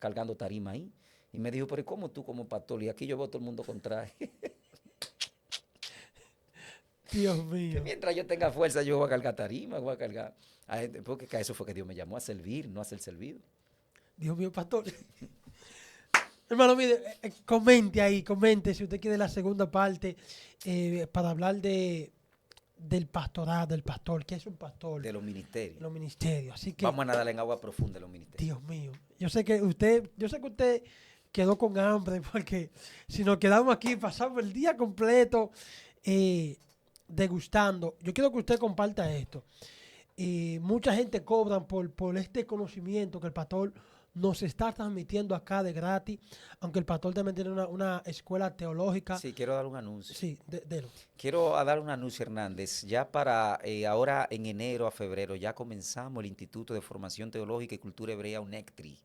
S1: cargando tarima ahí. Y me dijo, pero ¿cómo tú como pastor? Y aquí yo veo todo el mundo con traje.
S4: Dios
S1: Que
S4: mío.
S1: mientras yo tenga fuerza, yo voy a cargar tarima, voy a cargar a gente, porque a eso fue que Dios me llamó a servir, no a ser servido.
S4: Dios mío, pastor. Hermano, mire, comente ahí, comente si usted quiere la segunda parte para hablar del pastorado, del pastor, ¿qué es un pastor?
S1: De los ministerios.
S4: Los ministerios. Así que,
S1: Vamos a nadar en agua profunda de los ministerios.
S4: Dios mío, yo sé que usted quedó con hambre porque si nos quedamos aquí, pasamos el día completo degustando. Yo quiero que usted comparta esto. Mucha gente cobran por este conocimiento que el pastor nos está transmitiendo acá de gratis, aunque el pastor también tiene una escuela teológica.
S1: Sí, quiero dar un anuncio.
S4: Sí, delo.
S1: Quiero dar un anuncio, Hernández. Ya para ahora en enero a febrero ya comenzamos el Instituto de Formación Teológica y Cultura Hebrea UNECTRI,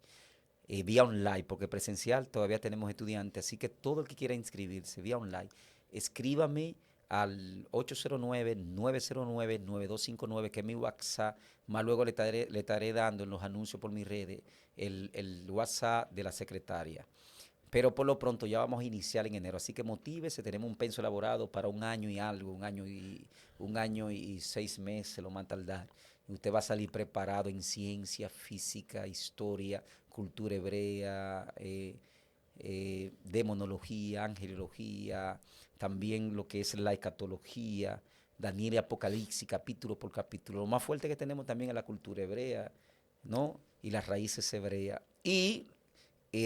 S1: vía online, porque presencial todavía tenemos estudiantes, así que todo el que quiera inscribirse vía online, escríbame al 809-909-9259, que es mi WhatsApp. Más luego le estaré dando en los anuncios por mis redes el WhatsApp de la secretaria. Pero por lo pronto ya vamos a iniciar en enero, así que motívese, tenemos un penso elaborado para un año y algo, un año y 6 meses, lo más tardar. Y usted va a salir preparado en ciencia, física, historia, cultura hebrea, demonología, angelología, también lo que es la escatología, Daniel y Apocalipsis, capítulo por capítulo. Lo más fuerte que tenemos también es la cultura hebrea, ¿no? Y las raíces hebreas. Y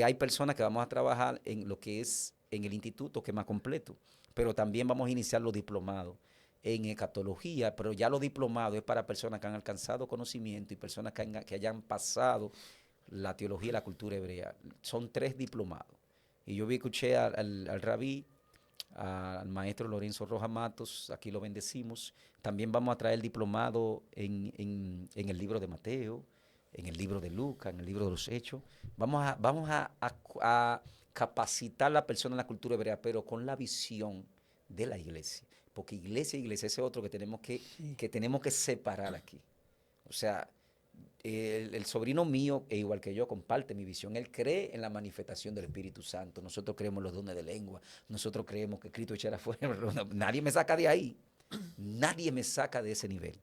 S1: hay personas que vamos a trabajar en lo que es en el instituto, que es más completo, pero también vamos a iniciar los diplomados en escatología, pero ya los diplomados es para personas que han alcanzado conocimiento y personas que hayan pasado la teología y la cultura hebrea. Son 3 diplomados. Y yo escuché al rabí, al maestro Lorenzo Rojas Matos, aquí lo bendecimos. También vamos a traer el diplomado en el libro de Mateo, en el libro de Lucas, en el libro de los Hechos. Vamos a capacitar a la persona en la cultura hebrea, pero con la visión de la iglesia. Porque iglesia, ese es otro que tenemos que separar aquí. O sea, el sobrino mío, igual que yo, comparte mi visión. Él cree en la manifestación del Espíritu Santo. Nosotros creemos en los dones de lengua. Nosotros creemos que Cristo echará fuera. Nadie me saca de ahí. Nadie me saca de ese nivel.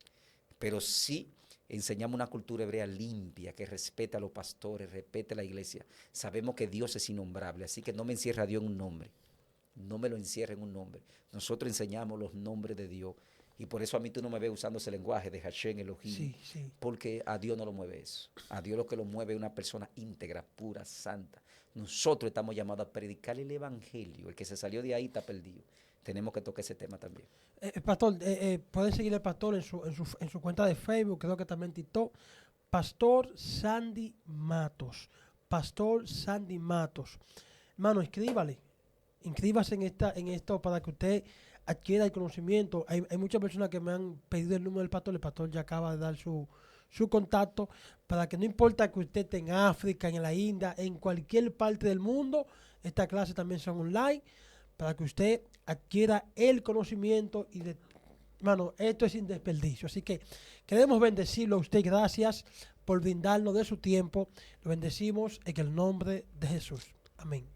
S1: Pero sí enseñamos una cultura hebrea limpia, que respeta a los pastores, respeta a la iglesia. Sabemos que Dios es innombrable, así que no me encierra a Dios en un nombre. No me lo encierra en un nombre. Nosotros enseñamos los nombres de Dios. Y por eso a mí tú no me ves usando ese lenguaje de Hashem, Elohim. Sí. Porque a Dios no lo mueve eso. A Dios lo que lo mueve es una persona íntegra, pura, santa. Nosotros estamos llamados a predicar el evangelio. El que se salió de ahí está perdido. Tenemos que tocar ese tema también.
S4: Pastor, pueden seguir al pastor en su cuenta de Facebook, creo que también TikTok. Pastor Sandy Matos. Pastor Sandy Matos. Hermano, inscríbase en esto para que usted adquiera el conocimiento. Hay muchas personas que me han pedido el número del pastor. El pastor ya acaba de dar su contacto para que no importa que usted esté en África, en la India, en cualquier parte del mundo, estas clases también son online, para que usted adquiera el conocimiento hermano, esto es sin desperdicio. Así que queremos bendecirlo a usted. Gracias por brindarnos de su tiempo. Lo bendecimos en el nombre de Jesús. Amén.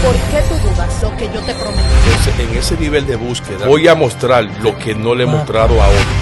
S2: ¿Por qué tú dudas lo que yo te prometí?
S3: En ese nivel de búsqueda voy a mostrar lo que no le he mostrado a otros.